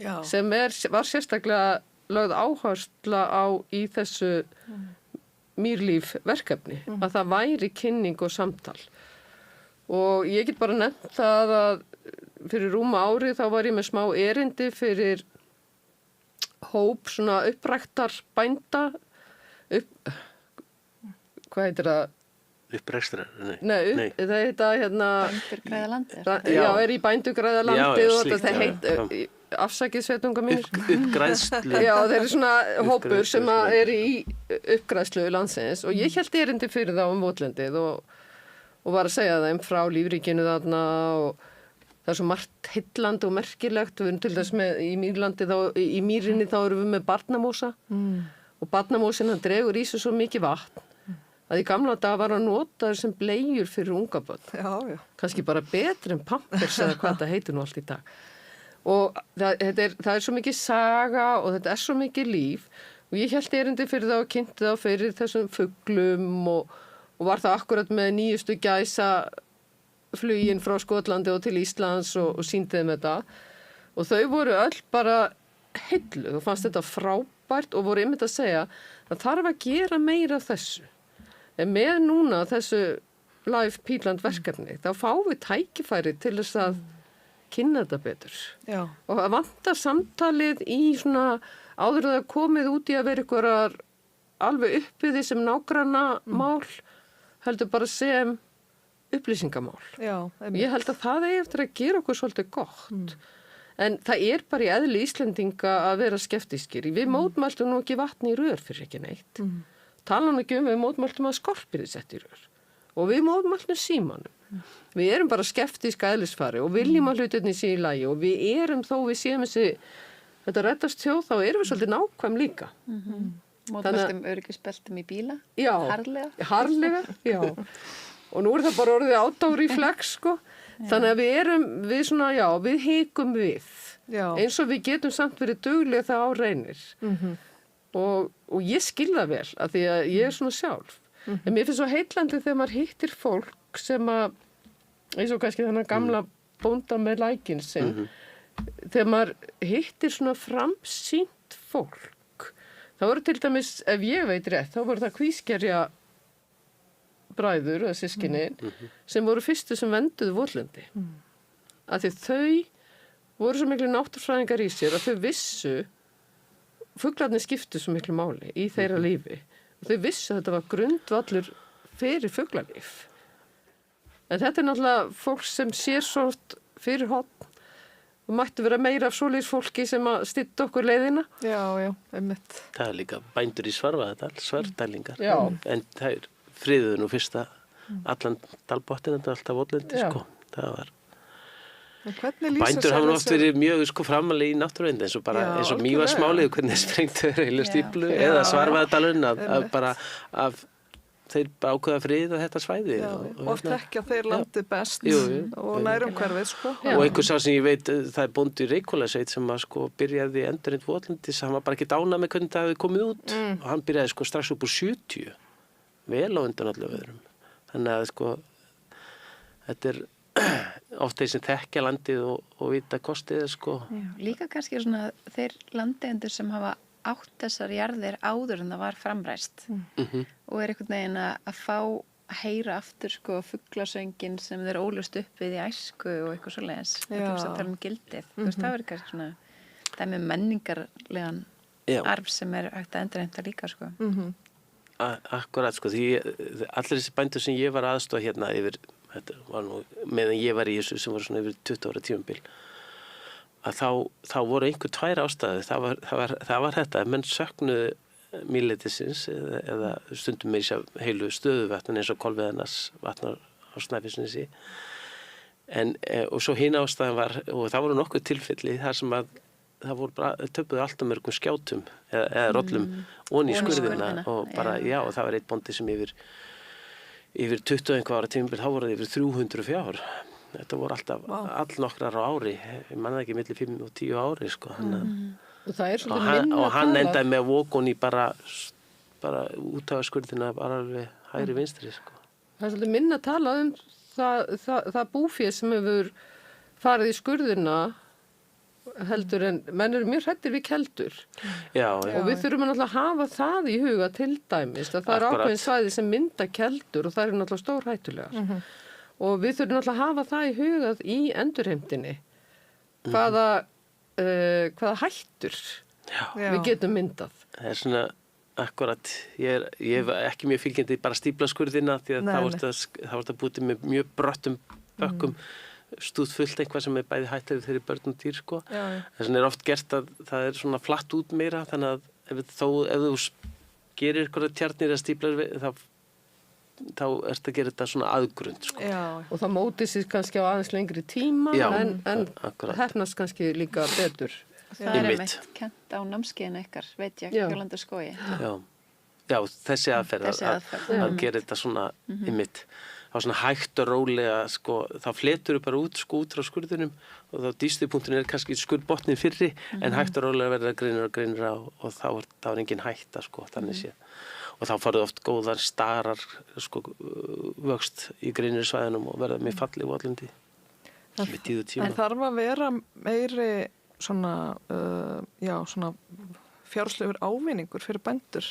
Já. Sem var sérstaklega lögð áhersla á í þessu Mýrlíf verkefni. Að það væri kynning og samtal. Og ég get bara nefnt það að fyrir rúma ári þá var ég með smá erindi fyrir hóp svona uppræktar bænda hvað heitir það? Upprækstrar? Nei. Það heita Bændur græða landið. Já, er í bændur græða landið og þetta heit afsakið sveitunga mín. Uppgræðslu. Já, þeir eru svona hópur sem er í uppgræðslu landsins og ég hélt erindi fyrir þá votlendið og var að segja þeim frá lífríkinu þarna og það er svo margt heillandi og merkilegt. Við erum til þess með í Mýrlandi í Mýrinni þá erum við með barnamósa og barnamósin hann dregur í sig svo mikið vatn að í gamla dag var hann notaður sem bleiur fyrir unga börn. Já. Kannski bara betri en Pampers eða hvað það heitir nú allt í dag. Og það er svo mikið saga og þetta er svo mikið líf og ég hélt erindi fyrir það og kynnti það fyrir þessum fuglum og var það akkurat með nýjustu gæsaflugin frá Skotlandi og til Íslands og sýndi þeim þetta og þau voru öll bara heilluð og fannst þetta frábært og voru einmitt að segja að þarf að gera meira af þessu. En með núna þessu Live Peatland verkefni þá fáum við tækifæri til þess að kynna þetta betur. Já. Og að vantar samtalið í svona áður en það komið út í að vera einhverjar alveg uppiði sem nágranna mál heldur bara sem upplýsingamál. Já. Ég held að það eigi eftir að gera okkur svolítið gott. En það er bara í eðli Íslendinga að vera skeptískir. Við mótmæltum nú ekki vatni í rör fyrir ekki neitt. Tala nú ekki við mótmæltum að skorpirði sett í rör. Og við mótmæltum símanum. Við erum bara skeptísk eðlisfari og viljum að hlutirni sé í lagi og við erum þó við séum þetta reddast þjóð þá erum við svolítið nákvæm líka. Mótmæltum öryggisbeltum í bíla? Já. Harðlega, já. Og nú er það bara orðið átári í flex, sko. Þannig að við hikum við. Já. Eins og við getum samt verið duglega það á reynir. Og ég skil það vel, af því að ég er svona sjálf. En mér finnst svo heillandi þegar maður hittir fólk sem að, eins og kannski þennan gamla bónda með lækinn sinn, þegar maður hittir svona framsýnt fólk. Það voru til dæmis, ef ég veit rétt, þá voru það kvískerja bræður eða systkinin sem voru fyrstu sem venduðu votlendi. Af því þau voru svo miklu náttúrfræðingar í sér að þau vissu, fuglarnir skiptu svo miklu máli í þeirra lífi. Og þau vissu að þetta var grundvallur fyrir fuglalíf. En þetta er náttúrulega fólk sem sér svort fyrir horn og mættu vera meira af svoleiðis fólki sem að stytta okkur leiðina. Já, einmitt. Það er líka bændur í Svarfaðardal, Svardælingar. Já. En það er friðuðu nú fyrsta allan dalbottin, þetta er alltaf votlendi, sko. Það var... Bændur hafa oft verið mjög framalega í náttúruvernd eins og Mývatnsmálið hvernig sprengtu heilu stíflu eða Svarfaðardalurinn að bara að þeir ákveða frið að þetta svæði. Oft þekkja þeir landi best og nærumhverfið, sko. Og einhver sá sem ég veit, það er bóndi í Reykjólasveit sem að byrjaði endurheimt votlendis, hann var bara ekki dánað með hvernig það hefði komið út og hann byrjaði strax upp úr 70, vel á undan allavega öðrum. Þannig að þetta er oft þeir sem þekkja landið og vita kostið, sko. Já, líka kannski svona þeir landeigendur sem hafa átt þessar jarðir áður en það var framræst og er einhvern veginn að fá að heyra aftur, fuglasöngin sem þeir ólust upp við í æsku og eitthvað svoleiðis. Þetta er að tala gildið. Þú veist, það er kannski svona dæmi menningarlegan arf sem er hægt að endurheimta líka, sko. Akkurat, sko, því allir þessi bændur sem ég var aðstoð hérna yfir, þetta var nú meðan ég var í þessu sem var svona yfir 20 ára tímabil, að þá voru einhver tvær ástæður, það var þetta, menn söknuðu mýletisins eða stundum með þessi heilu stöðuvatn eins og Kolviðarnas vatnar á Snæfellsnesi, og svo hin ástæðan var, og það voru nokkuð tilfelli þar sem að það voru bara, töpuðu alltaf mörgum skjátum eða rollum onni í skurðina og bara, og það var eitt bóndi sem yfir 20 einhver ára tímabil, þá voru það yfir 300 fjár. Þetta voru alltaf allnokkrar á ári, ég manna ekki milli 5 og 10 ári, sko. Og það er svolítið minna og hann endaði með vókun í bara út af skurðina, bara alveg hægri vinstri, sko. Það er svolítið minna að tala það búféð sem hefur farið í skurðina heldur en menn eru mjög hrættir við keldur. Já. Og við þurfum að hafa það í huga til dæmis, að það er ákveðin svæði sem mynda keldur og það eru náttúrulega stórhættulegar. Og við þurfum að hafa það í hugað í endurheimtinni. Hvaða hættur við getum myndað. Það er svona akkurat, ég er ekki mjög fylgjandi bara stíplaskurðina því að það var það búið með mjög bröttum bökkum stúð fullt eitthvað sem er bæði hættið fyrir börn og dýr, sko. Þess vegna er oft gert að það er svona flatt út meira, þannig að ef þú gerir eitthvað tjarnir að stíplar þá ertu að gera þetta svona aðgrund, sko. Og það móti sér kannski á aðeins lengri tíma en hefnast kannski líka betur. Það er Einmitt. einmitt kent á námskeiðinu ykkar, veit ég, Já. Hjólandarskógi. Já, þessi aðferð Þessi aðferð, að gera þetta svona einmitt á svona hægt og rólega sko, þá fletur þú bara út sko út frá skurðunum og þá dýstupunkturinn kannski skurðbotnin fyrri en hægt og rólega verður það greinir og þá er engin hætta sko þannig séð og þá farið oft góðar starar sko vöxt í greinir svæðunum og verða með falli votlendi með tíð og tíma. En þarf að vera meiri svona, svona fjárhagslegur ávinningur fyrir bændur.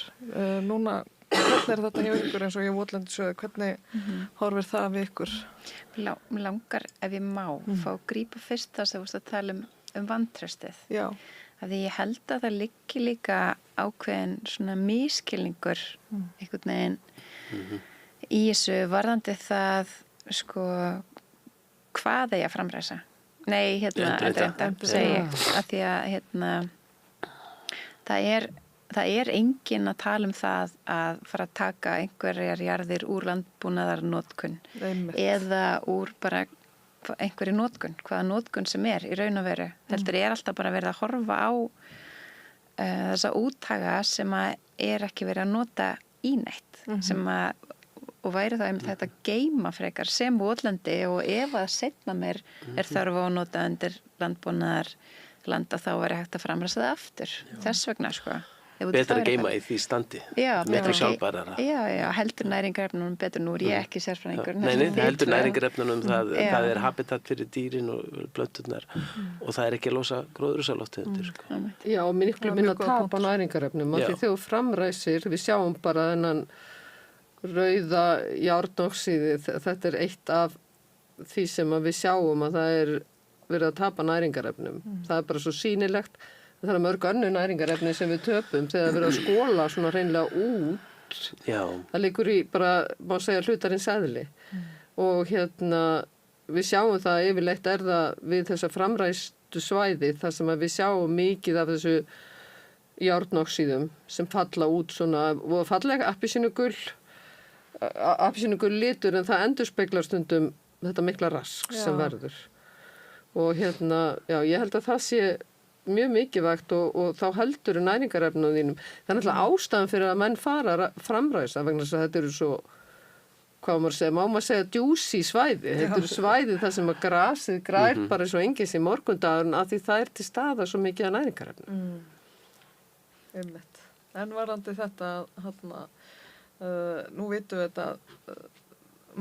Núna, hvernig er þetta hjá ykkur eins og ég votlendisöðu, hvernig horfir það við ykkur? Mér langar, ef ég má, fá að grípa fyrst það sem þú veist að tala um vantraustið. Já. Af því ég held að það liggi líka ákveðin svona miskilningur einhvern veginn í þessu varðandi það, sko, hvað eigi að framræsa? Nei, endurheimta, segi ég, af því að, það er enginn að tala um það að fara að taka einhverjar jarðir úr landbúnaðarnotkun eða úr bara einhverju notkun, hvaða notkun sem er í raun og veru. Heldur er alltaf bara verið að horfa á þessa úttaga sem að er ekki verið að nota í neitt, sem að og væri það einmitt þetta geima frekar sem votlendi og ef að seinna mér er þörf á að nota undir landbúnaðar landa þá væri hægt að framræsa það aftur. Þess vegna, sko. Betra að geima í því standi. Já, miklu sjálfbærara. Já, heldur næringarefnunum betur. Nú er ég ekki sérfræðingur. Nei, heldur næringarefnunum það er habitat fyrir dýrin og plönturnar og það er ekki að losa gróðurhúsalofttegundir. Sko. Já, og miklu minna tap á næringarefnum. Af því þegar þú framræsir, við sjáum bara þennan rauða járnoxíði, þetta er eitt af því sem við sjáum að það er verið að tapa næringarefnum. Það er bara svo sýnilegt. Það er mörg önnur næringarefni sem við töpum þegar við erum að skóla svona hreinlega út. Já. Það liggur í bara, má segja, hlutarins eðli. Og við sjáum það yfirleitt er það við þessa framræstu svæði þar sem að við sjáum mikið af þessu járnoxíðum sem falla út svona, og fallega appelsínugull litur en það endurspeglar stundum þetta mikla rask sem verður. Og já, ég held að það sé mjög mikilvægt og þá heldur næringarefnum þínum. Það er náttúrulega ástæðan fyrir að menn fara að framræsa vegna þess að þetta eru svo, hvað má maður segja, djúsi svæði. Þetta eru svæði þar sem að grasið grær bara svo engins í morgundagurinn af því það er til staðar svo mikið að næringarefnum. Einmitt. En varðandi þetta, nú vitum við þetta,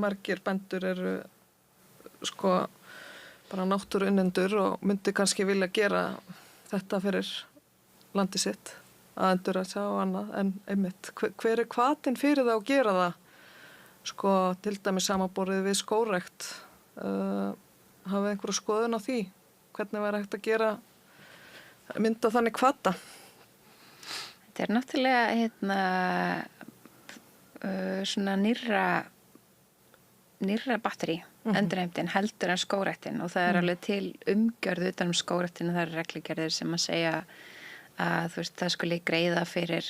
margir bændur eru sko bara náttúruunnendur og myndi kannski vilja gera þetta fyrir landi sitt að endur að sjá annað en einmitt. Hver er hvatinn fyrir það að gera það? Sko, til dæmis samanborið við skógrækt. Hafið einhverja skoðun á því? Hvernig væri hægt að gera mynda þannig hvata? Þetta er náttúrulega svona nýrra batteri endurheimtin heldur en skógræktin og það er alveg til umgjörð utan skógræktin og það eru reglugerðir sem að segja að þú veist það skuli greiða fyrir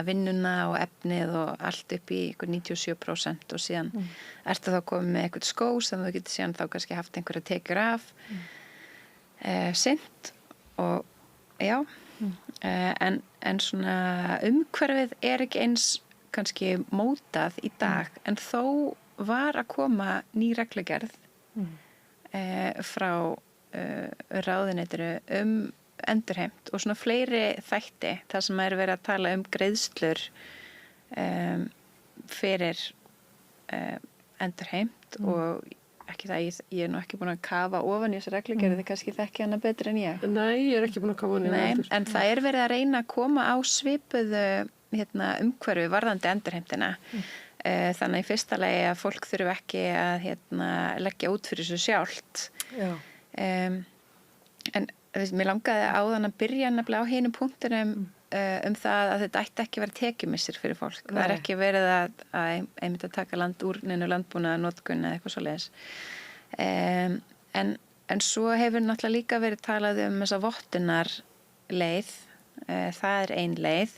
vinnuna og efnið og allt upp í 97% og síðan ertu þá komið með eitthvað skó sem þú getur síðan þá kannski haft einhverja tekjur af sint og já en svona umhverfið er ekki eins kannski mótað í dag en þó var að koma ný reglugerð frá ráðuneytinu endurheimt og svona fleiri þætti þar sem er verið að tala greiðslur fyrir endurheimt og ekki það, ég er nú ekki búin að kafa ofan í þessu reglugerði, kannski þekki hana betur en ég. Nei, ég er ekki búin að kafa ofan í hana. En það er verið að reyna að koma á svipuðu umhverfi varðandi endurheimtina. Þannig í fyrsta lagi að fólk þurfu ekki að leggja út fyrir þessu sjálft. En mér langaði áðan að byrja nefnilega á hinum punktunum það að þetta ætti ekki verið tekjumissir fyrir fólk. Nei. Það er ekki verið að einmitt að taka land úr neinu landbúnaðar notkun eða eitthvað svoleiðis. En svo hefur náttúrulega líka verið talað þessa vottunar leið. Það er ein leið.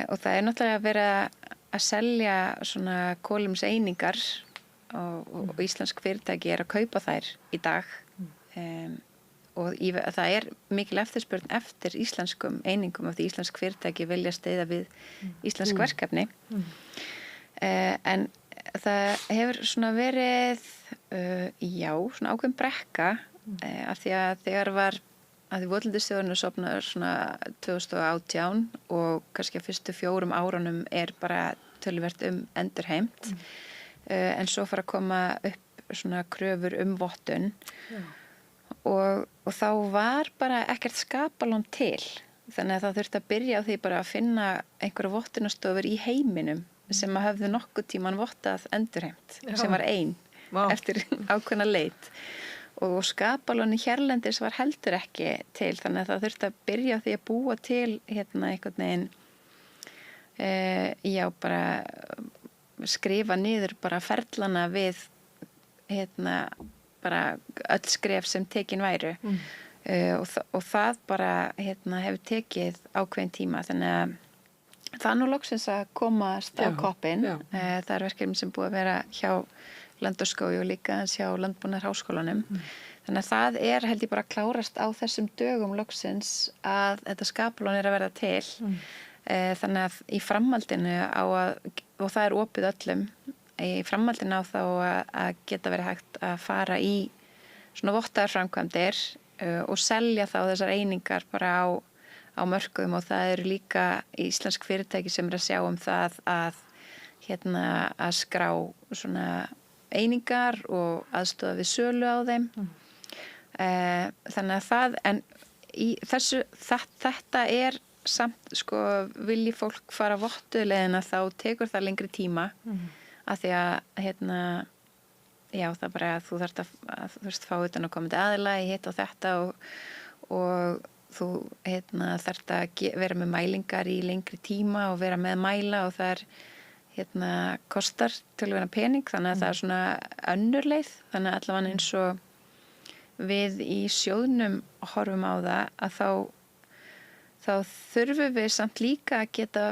Og það er náttúrulega verið að selja svona kolumnseiningar og íslensk fyrirtæki er að kaupa þær í dag það mikil eftirspurn eftir íslenskum einingum af því íslensk fyrirtæki vilja steyða við íslensk verkefni. En það hefur svona verið, svona ákveðin brekka af því að þegar að því votlendisþjóðurinn sofnaður svona 2018 og kannski að fyrstu 4 árunum bara töluvert endurheimt. En svo fara að koma upp svona kröfur vottun og þá var bara ekkert skapalón til. Þannig að það þurfti að byrja á því bara að finna einhverja vottunarstofur í heiminum sem að höfðu nokkuð tíman vottað endurheimt, sem var ein eftir ákveðna leit. Og skapalóni hérlendis var heldur ekki til, þannig að það þurfti að byrja á því að búa til einhvern veginn, bara skrifa niður bara ferlana við bara öll skref sem tekin væru. Og það bara hefur tekið ákveðin tíma, þannig að það nú loksins að komast á koppinn. Það verkefni sem búið að vera hjá Land og skógi og líka hjá Landbúnaðarháskólanum. Þannig að það held ég bara að klárast á þessum dögum loksins að þetta skapalón að verða til. Þannig að í framhaldinu og það opið öllum, í framhaldinu á þá að geta verið hægt að fara í svona vottaðarframkvæmdir og selja þá þessar einingar bara á mörkuðum og það eru líka íslensk fyrirtæki sem að sjá það að skrá svona einingar og aðstoða við sölu á þeim. Þannig að þetta samt vilji fólk fara vottuðleiðina þá tekur það lengri tíma af því að það bara þú þarft að fá utan að komandi aðila í hitt og þetta og þú þarft að vera með mælingar í lengri tíma og vera með mæla og það kostar tölvuna pening, þannig að það svona önnur leið, þannig að allavega eins og við í sjóðnum horfum á það að þá þurfum við samt líka að geta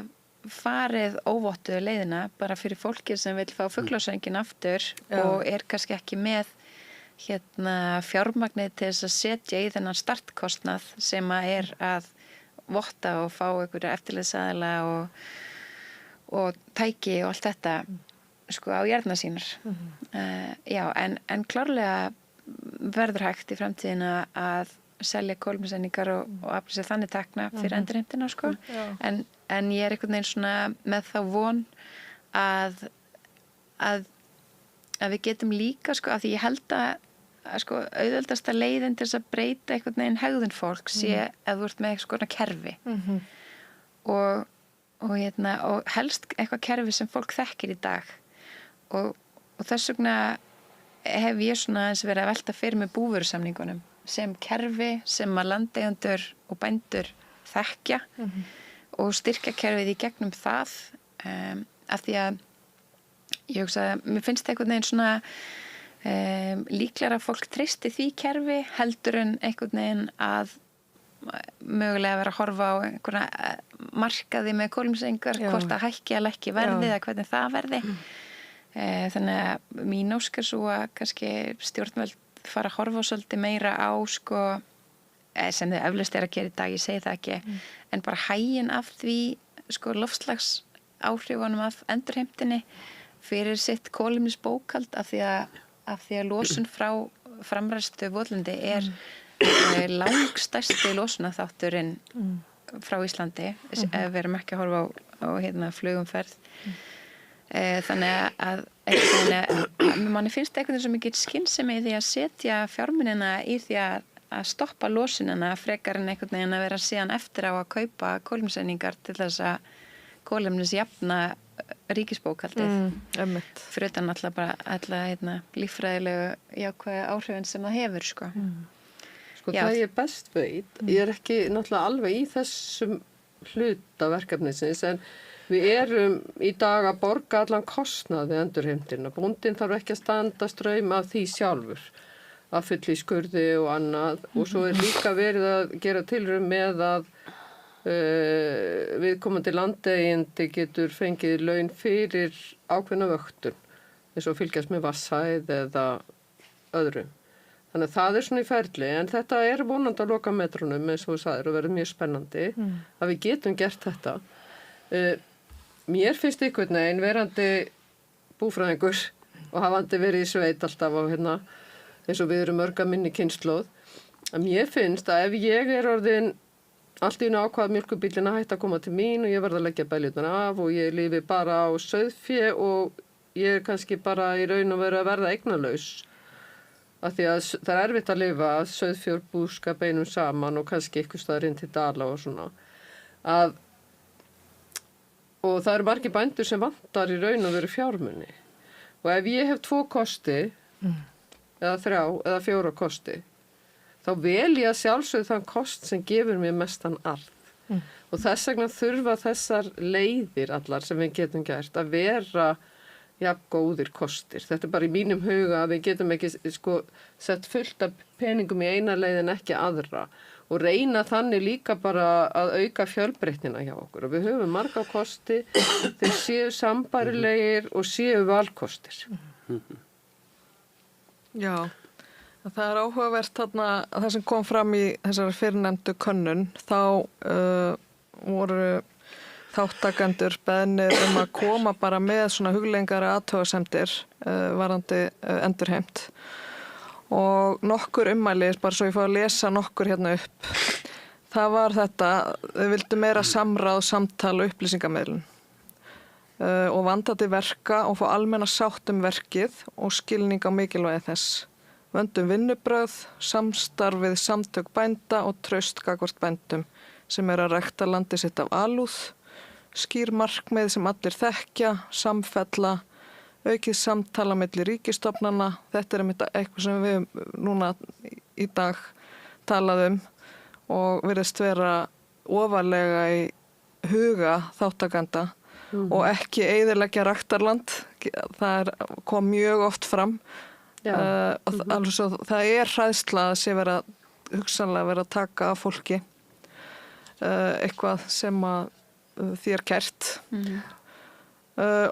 farið óvottuðu leiðina bara fyrir fólki sem vil fá fuglasöngin aftur og kannski ekki með fjármagnið til þess að setja í þennan startkostnað sem að votta og fá einhverja eftirlitsaðila og tæki og allt þetta á jarðna sínar. En klárlega verður hægt í framtíðina að selja kolefniseiningar og afla sér þannig tekna fyrir endurheimtina en ég einhvern veginn svona með þá von að við getum líka að því ég held að auðveldasta leiðin til þess að breyta einhvern veginn hegðun fólk sé að þú ert með eitthvað svona kerfi og helst eitthvað kerfi sem fólk þekkir í dag og þess vegna hef ég svona eins verið að velta fyrir mig búvörusamningunum sem kerfi sem að landeigendur og bændur þekkja og styrkja kerfið í gegnum það af því að ég hugsa að mér finnst einhvern veginn svona líklega að fólk treysti því kerfi heldur en einhvern veginn að mögulega vera að horfa á einhverja markaði með kolefniseiningar hvort að hækki að lækki verði eða hvernig það verði. Þannig að mín ósk svo að kannski stjórnvöld fara að horfa svolítið meira á sem þau eflaust að gera í dag, ég segi það ekki en bara hæginn af því loftslags áhrifunum af endurheimtinni fyrir sitt kolefnisbókhald af því að losun frá framræstu votlendi langstærsti losunarþátturinn frá Íslandi ef við erum ekki að horfa á flugumferð þannig að manni finnst eitthvað svo mikið skynsemi í því að setja fjármunina í því að stoppa losunina frekar en einhvern veginn að vera síðan eftir á að kaupa kolefniseiningar til þess að kolefnisjafna ríkisbókhaldið fyrir utan alltaf bara alla líffræðilegu jákvæðu áhrifin sem það hefur það ég best veit, ég ekki náttúrulega alveg í þessum hluta verkefnisins en við erum í dag að borga allan kostnaði endurheimtina. Bóndinn þarf ekki að standa straum af því sjálfur að fylla í skurði og annað og svo líka verið að gera tilraun með að viðkomandi landeigandi getur fengið laun fyrir ákveðna vöktun eins og fylgjast með vatnshæð eða öðru. Þannig að það svona í ferli, en þetta vonandi að loka metrunum eins og þú sagðir og verður mjög spennandi að við getum gert þetta. Mér finnst einhvern veginn verandi búfræðingur og hafandi verið í sveit alltaf og eins og við erum mörg að minni kynslóð, að mér finnst að ef ég orðin allt í einu ákvað mjólkurbíllinn að hætta að koma til mín og ég verð að leggja beljurnar af og ég lifi bara á sauðfé og ég kannski bara í raun og veru að verða eignalaus. Af því að það erfitt að lifa sauðfjárbúskap einum saman og kannski eitthvað staðar inn til dala og svona. Og það eru margir bændur sem vantar í raun og veru fjármuni. Og ef ég hef 2 kosti, eða 3 eða 4 kosti, þá vel ég að sjálfsögðu þann kost sem gefur mér mestan arð. Og þess vegna þurfa þessar leiðir allar sem við getum gert að vera góðir kostir. Þetta bara í mínum huga að við getum ekki sett fullt af peningum í eina leið en ekki aðra og reyna þannig líka bara að auka fjölbreytnina hjá okkur. Og við höfum marga kosti, þeir séu sambærilegir og séu valkostir. Já, það er áhugavert þarna að það sem kom fram í þessari fyrrnefndu könnun, þá voru þáttakendur beðnir að koma bara með svona hugleggingari athugasemdir varðandi endurheimt og nokkur ummæli, bara svo ég fá að lesa nokkur hérna upp. Það var þetta, þau vildu meira samráð, samtal og upplýsingamiðlun og vanda til verka og fá almenna sátt verkið og skilning á mikilvægi þess. Vöndum vinnubrögð, samstarfið samtök bænda og traust gagnvart bændum sem að rækta landi sitt af alúð, skýr markmið sem allir þekkja, samfella, aukið samtala milli ríkistofnana. Þetta er eitthvað sem við núna í dag talaðum og virðist vera ofarlega í huga þáttakenda og ekki eyðileggja ræktarland. Það kom mjög oft fram. Það er hræðsla að sé hugsanlega vera að taka af fólki eitthvað sem að þér kært.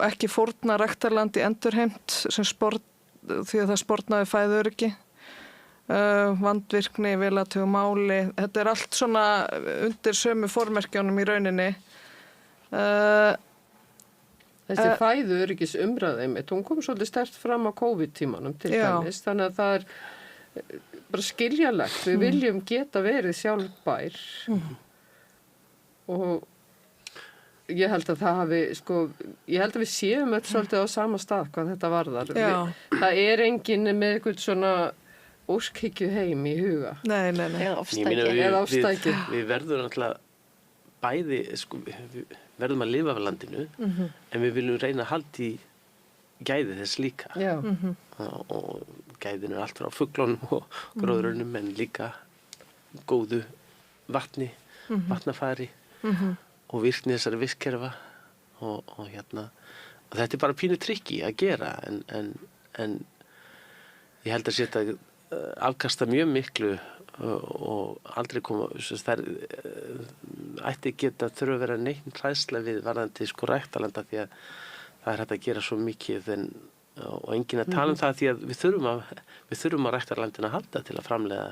Ekki fórna ræktarland í endurheimt sem því að það sportnaði fæðuöryggi. Vandvirkni, vélatögu máli. Þetta er allt svona undir sömu formerkjunum í rauninni. Þessi fæðuöryggis umræða einmitt, hún kom svolítið sterkt fram á COVID-tímanum til dæmis, þannig að það er bara skiljanlegt. Við viljum geta verið sjálfbær og ég held að það hafi, ég held að við séum öll svolítið á sama stað hvað þetta varðar. Það er enginn með eitthvað svona óskhyggju heim í huga. Nei. Eða ofstæki. Við verðum náttúrulega bæði, við verðum að lifa af landinu, en við viljum reyna að halda í gæði þess líka. Og gæðin er allt frá fuglunum og gróðrunum, en líka góðu vatni, vatnafari, og virkni þessari vistkerfa og þetta er bara pínu trikki að gera en ég held að setja afkasta mjög miklu og aldrei koma þær ætti geta þurfa að vera neitt hræðsla við varðandi ræktarlanda því að það er hægt að gera svo mikið og enginn að tala það því að við þurfum á ræktarlandina að halda til að framleiða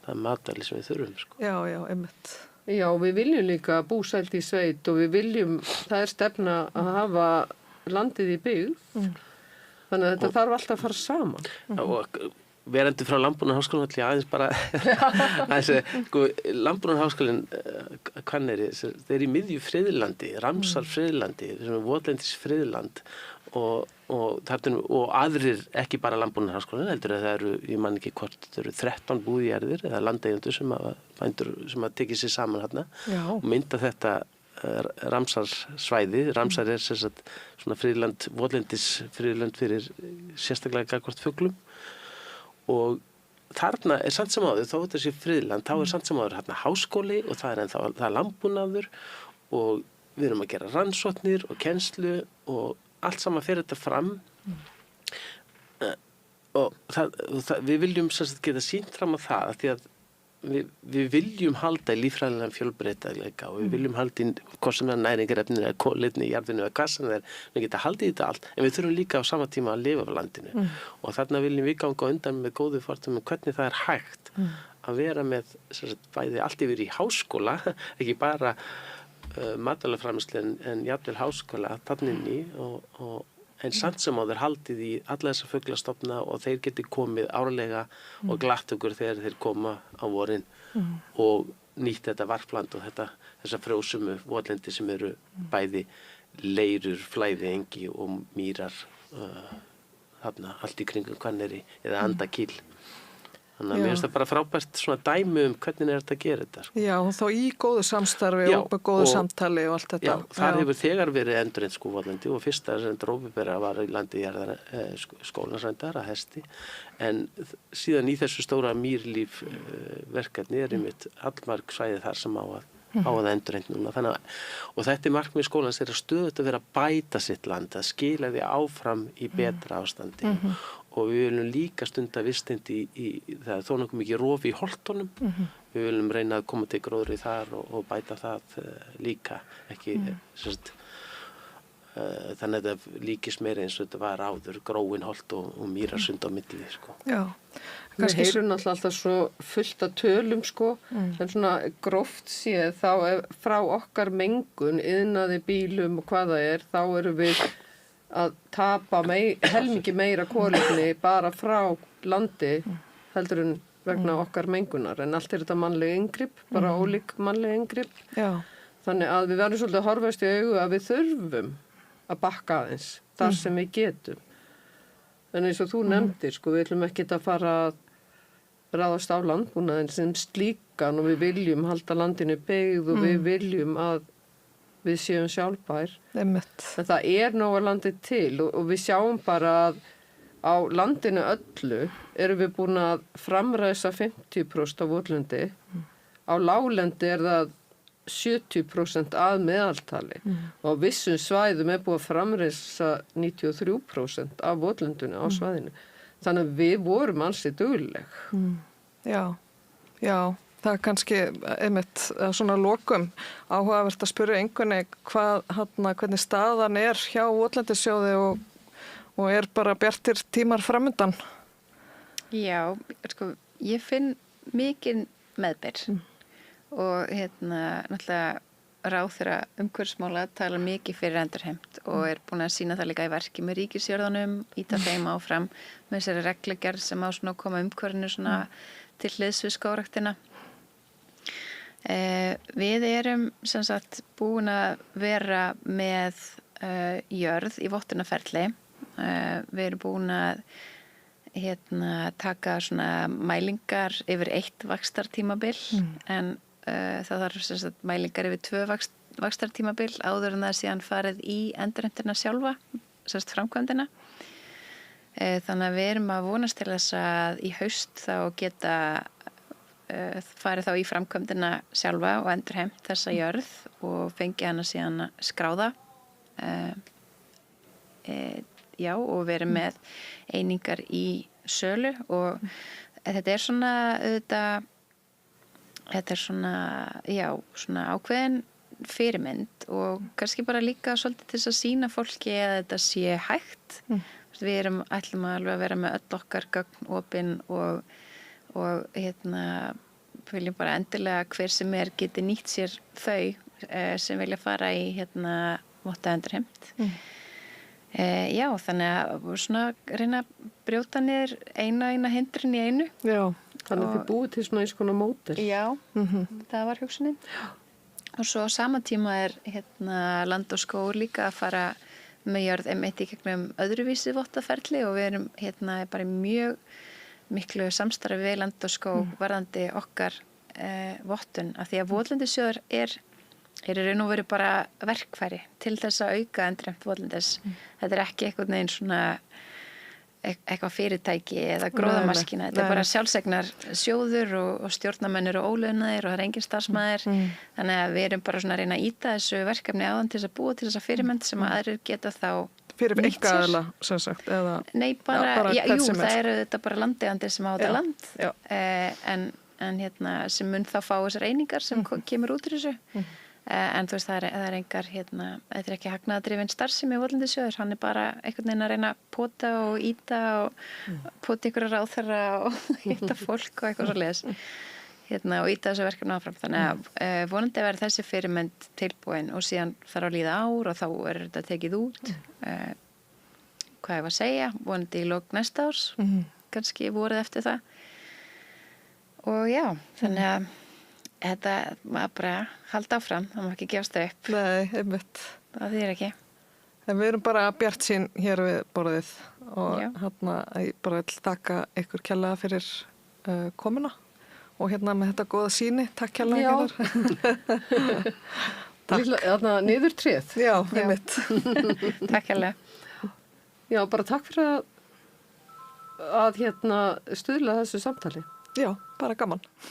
það matvæli sem við þurfum. Já, einmitt. Já, við viljum líka búsælt í sveit og við viljum, það er stefna að hafa landið í byggð, þannig að þetta þarf alltaf að fara saman. Og verandi frá Landbúnaðarháskólanum ætla ég aðeins bara Landbúnaðarháskólinn Hvanneyri, þeir eru í miðju friðlandi, Ramsar friðlandi, sem er votlendis friðland og aðrir ekki bara Landbúnaðarháskólinn, heldur að það eru, ég man ekki hvort, það eru 13 búðjarðir eða landeigendur sem að tekið sér saman hérna og mynda þetta Ramsar svæði. Ramsar er sem sagt svona friðland, votlendis friðland fyrir sérstaklega gagnvart fuglum og þarna er samt sem áður, þó þetta sé friðland, þá er samt sem áður hérna háskóli og það er landbúnaður og við erum að gera rannsóknir og kennslu og allt saman fer þetta fram og við viljum sem sagt geta sýnt fram á það því að við viljum halda í líffræðilegan fjölbreytileika og við viljum halda í hvort sem næringarefni eða kolefni í jarðinu eða hvað sem það við geta haldið í þetta allt, en við þurfum líka á sama tíma að lifa á landinu og þarna viljum við ganga undan með góðu fordæmi hvernig það hægt að vera með bæði allt yfir í háskóla, ekki bara matvælaframleiðslu en jafnvel háskóla þarna inn í en samt sem áður haldið í alla þessa fuglastofna og þeir geti komið árlega og glatt okkur þegar þeir koma á vorin og nýtt þetta varpland og þessa frjósumu votlendi sem eru bæði leirur, flæðiengi og mýrar þarna allt í kringum Hvanneyri eða Andakíl. Þannig að mér finnst það bara frábært svona dæmi hvernig þetta að gera þetta. Sko. Já, þá í góðu samstarfi og með góðu samtali og allt þetta. Já, þar hefur þegar verið endurinn skóvalandi og fyrsta sem drófubera var í landi skólansrændar að hesti en síðan í þessu stóra mýrlíf verkefni einmitt allmarg svæði þar sem á að endurinn núna. Og þetta markmið skólans að stöðugt að vera að bæta sitt land, að skila því áfram í betra ástandi. Og við viljum líka stunda vistindi í það þó nokkuð mikið rofi í holtunum. Við viljum reyna að koma til gróðri þar og bæta það líka. Ekki, þannig að það líkist meira eins og þetta var áður, gróin holt og mýrarsund á milli. Sko. Já. Við heyrum alltaf svo fullt af tölum, sko, en svona gróft séð þá frá okkar mengun, iðnaði bílum og hvað það þá eru við að tapa helmingi meira kolefni bara frá landi heldur en vegna okkar mengunar en allt þetta mannleg inngrip, bara ólík mannleg inngrip. Já. Þannig að við verðum svolítið að horfast í augu að við þurfum að bakka aðeins þar sem við getum. En eins og þú nefndir, sko, við ætlum ekki að fara að ráðast á landbúnaðinn sem slíkan og við viljum halda landinu byggð og við viljum að við séum sjálfbær. Einmitt. En það nóg að landi til og við sjáum bara að á landinu öllu erum við búin að framræsa 50% af votlendi. Á láglendi það 70% að meðaltali og á vissum svæðum búið að framræsa 93% af votlendinu á svæðinu. Þannig að við vorum ansi dugleg. Já, það kannski einmitt svona lokum áhugavert að spyrja einhvernig hvernig staðan hjá Votlendissjóði og bara bjartir tímar framundan. Já, sko, ég finn mikið meðbyr og náttúrulega ráðherra umhverfismála tala mikið fyrir endurheimt og búin að sýna það líka í verki með ríkisjörðunum, íta þeim áfram með þessari reglugerð sem á svona að koma umhverfinu svona til hliðs við skógræktina. Við erum sem sagt búin að vera með jörð í vottunarferli. Við erum búin að taka svona mælingar yfir 1 vaxtartímabil en það þarf sem sagt mælingar yfir 2 vaxtartímabil áður en það síðan farið í endurheimtina sjálfa, sem sagt framkvæmdina. Þannig að við erum að vonast til þess að í haust þá geta farið þá í framkvæmdina sjálfa og endurheimt þessa jörð og fengi hana síðan skráða og verið með einingar í sölu og þetta svona svona ákveðin fyrirmynd og kannski bara líka svolítið til þess að sýna fólki að þetta sé hægt. Við ætlum alveg að vera með öll okkar gögn opin og viljum bara endilega hver sem geti nýtt sér þau sem vilja fara í votta endurheimt. Þannig að svona reyna að brjóta niður eina hindrun í einu. Já, þannig að þið búið til svona eins konar módel. Já, það var hugsunin. Og svo á sama tíma Land og skógur líka að fara með jörð í gegnum öðruvísi vottaferli og við erum bara mjög miklu samstarfi við Land og skóg varðandi okkar vottun af því að Votlendissjóður er í raun og veru bara verkfæri til þess að auka endurheimt votlendis. Þetta ekki einhvern veginn svona eitthvað fyrirtæki eða gróðamaskína. Þetta bara sjálfsegnar sjóður og stjórnarmennir og ólaunaðir og það engin starfsmæður. Þannig að við erum bara svona að reyna að ýta þessu verkefni áðan til þess að búa til þessa fyrirmynd sem að aðrir geta þá fyrir einkaðila, sem sagt, eða Nei, það þetta bara landeigandi sem á þetta land. sem mun þá fá þessar einingar sem kemur út úr þessu. En þú veist, það er engar, þetta er ekki hagnaðardrifin starfsemi í Votlendissjóður, hann er bara einhvern veginn að reyna að pota og íta og pota ykkur að ráðherra og hitta fólk og eitthvað svo leiðis. Og íta þessu verkefni áfram. Þannig að vonandi verður þessi fyrirmynd tilbúin og síðan þarf að líða ár og þá er þetta tekið út. Hvað ég var að segja, vonandi í lok næsta árs, kannski vorið eftir það. Og já, þannig að þetta var bara halda áfram, það má ekki gefast upp. Nei, einmitt. Það þýðir ekki. En við erum bara bjartsýn hér við borðið og Já. Ég bara vil þakka ykkur kærlega fyrir komuna og með þetta góða sýni, takk kærlega Já. Heiðar. Þarna niður tréð. Já, einmitt. Takk hérlega. Já, bara takk fyrir að stuðla þessu samtali. Já, bara gaman.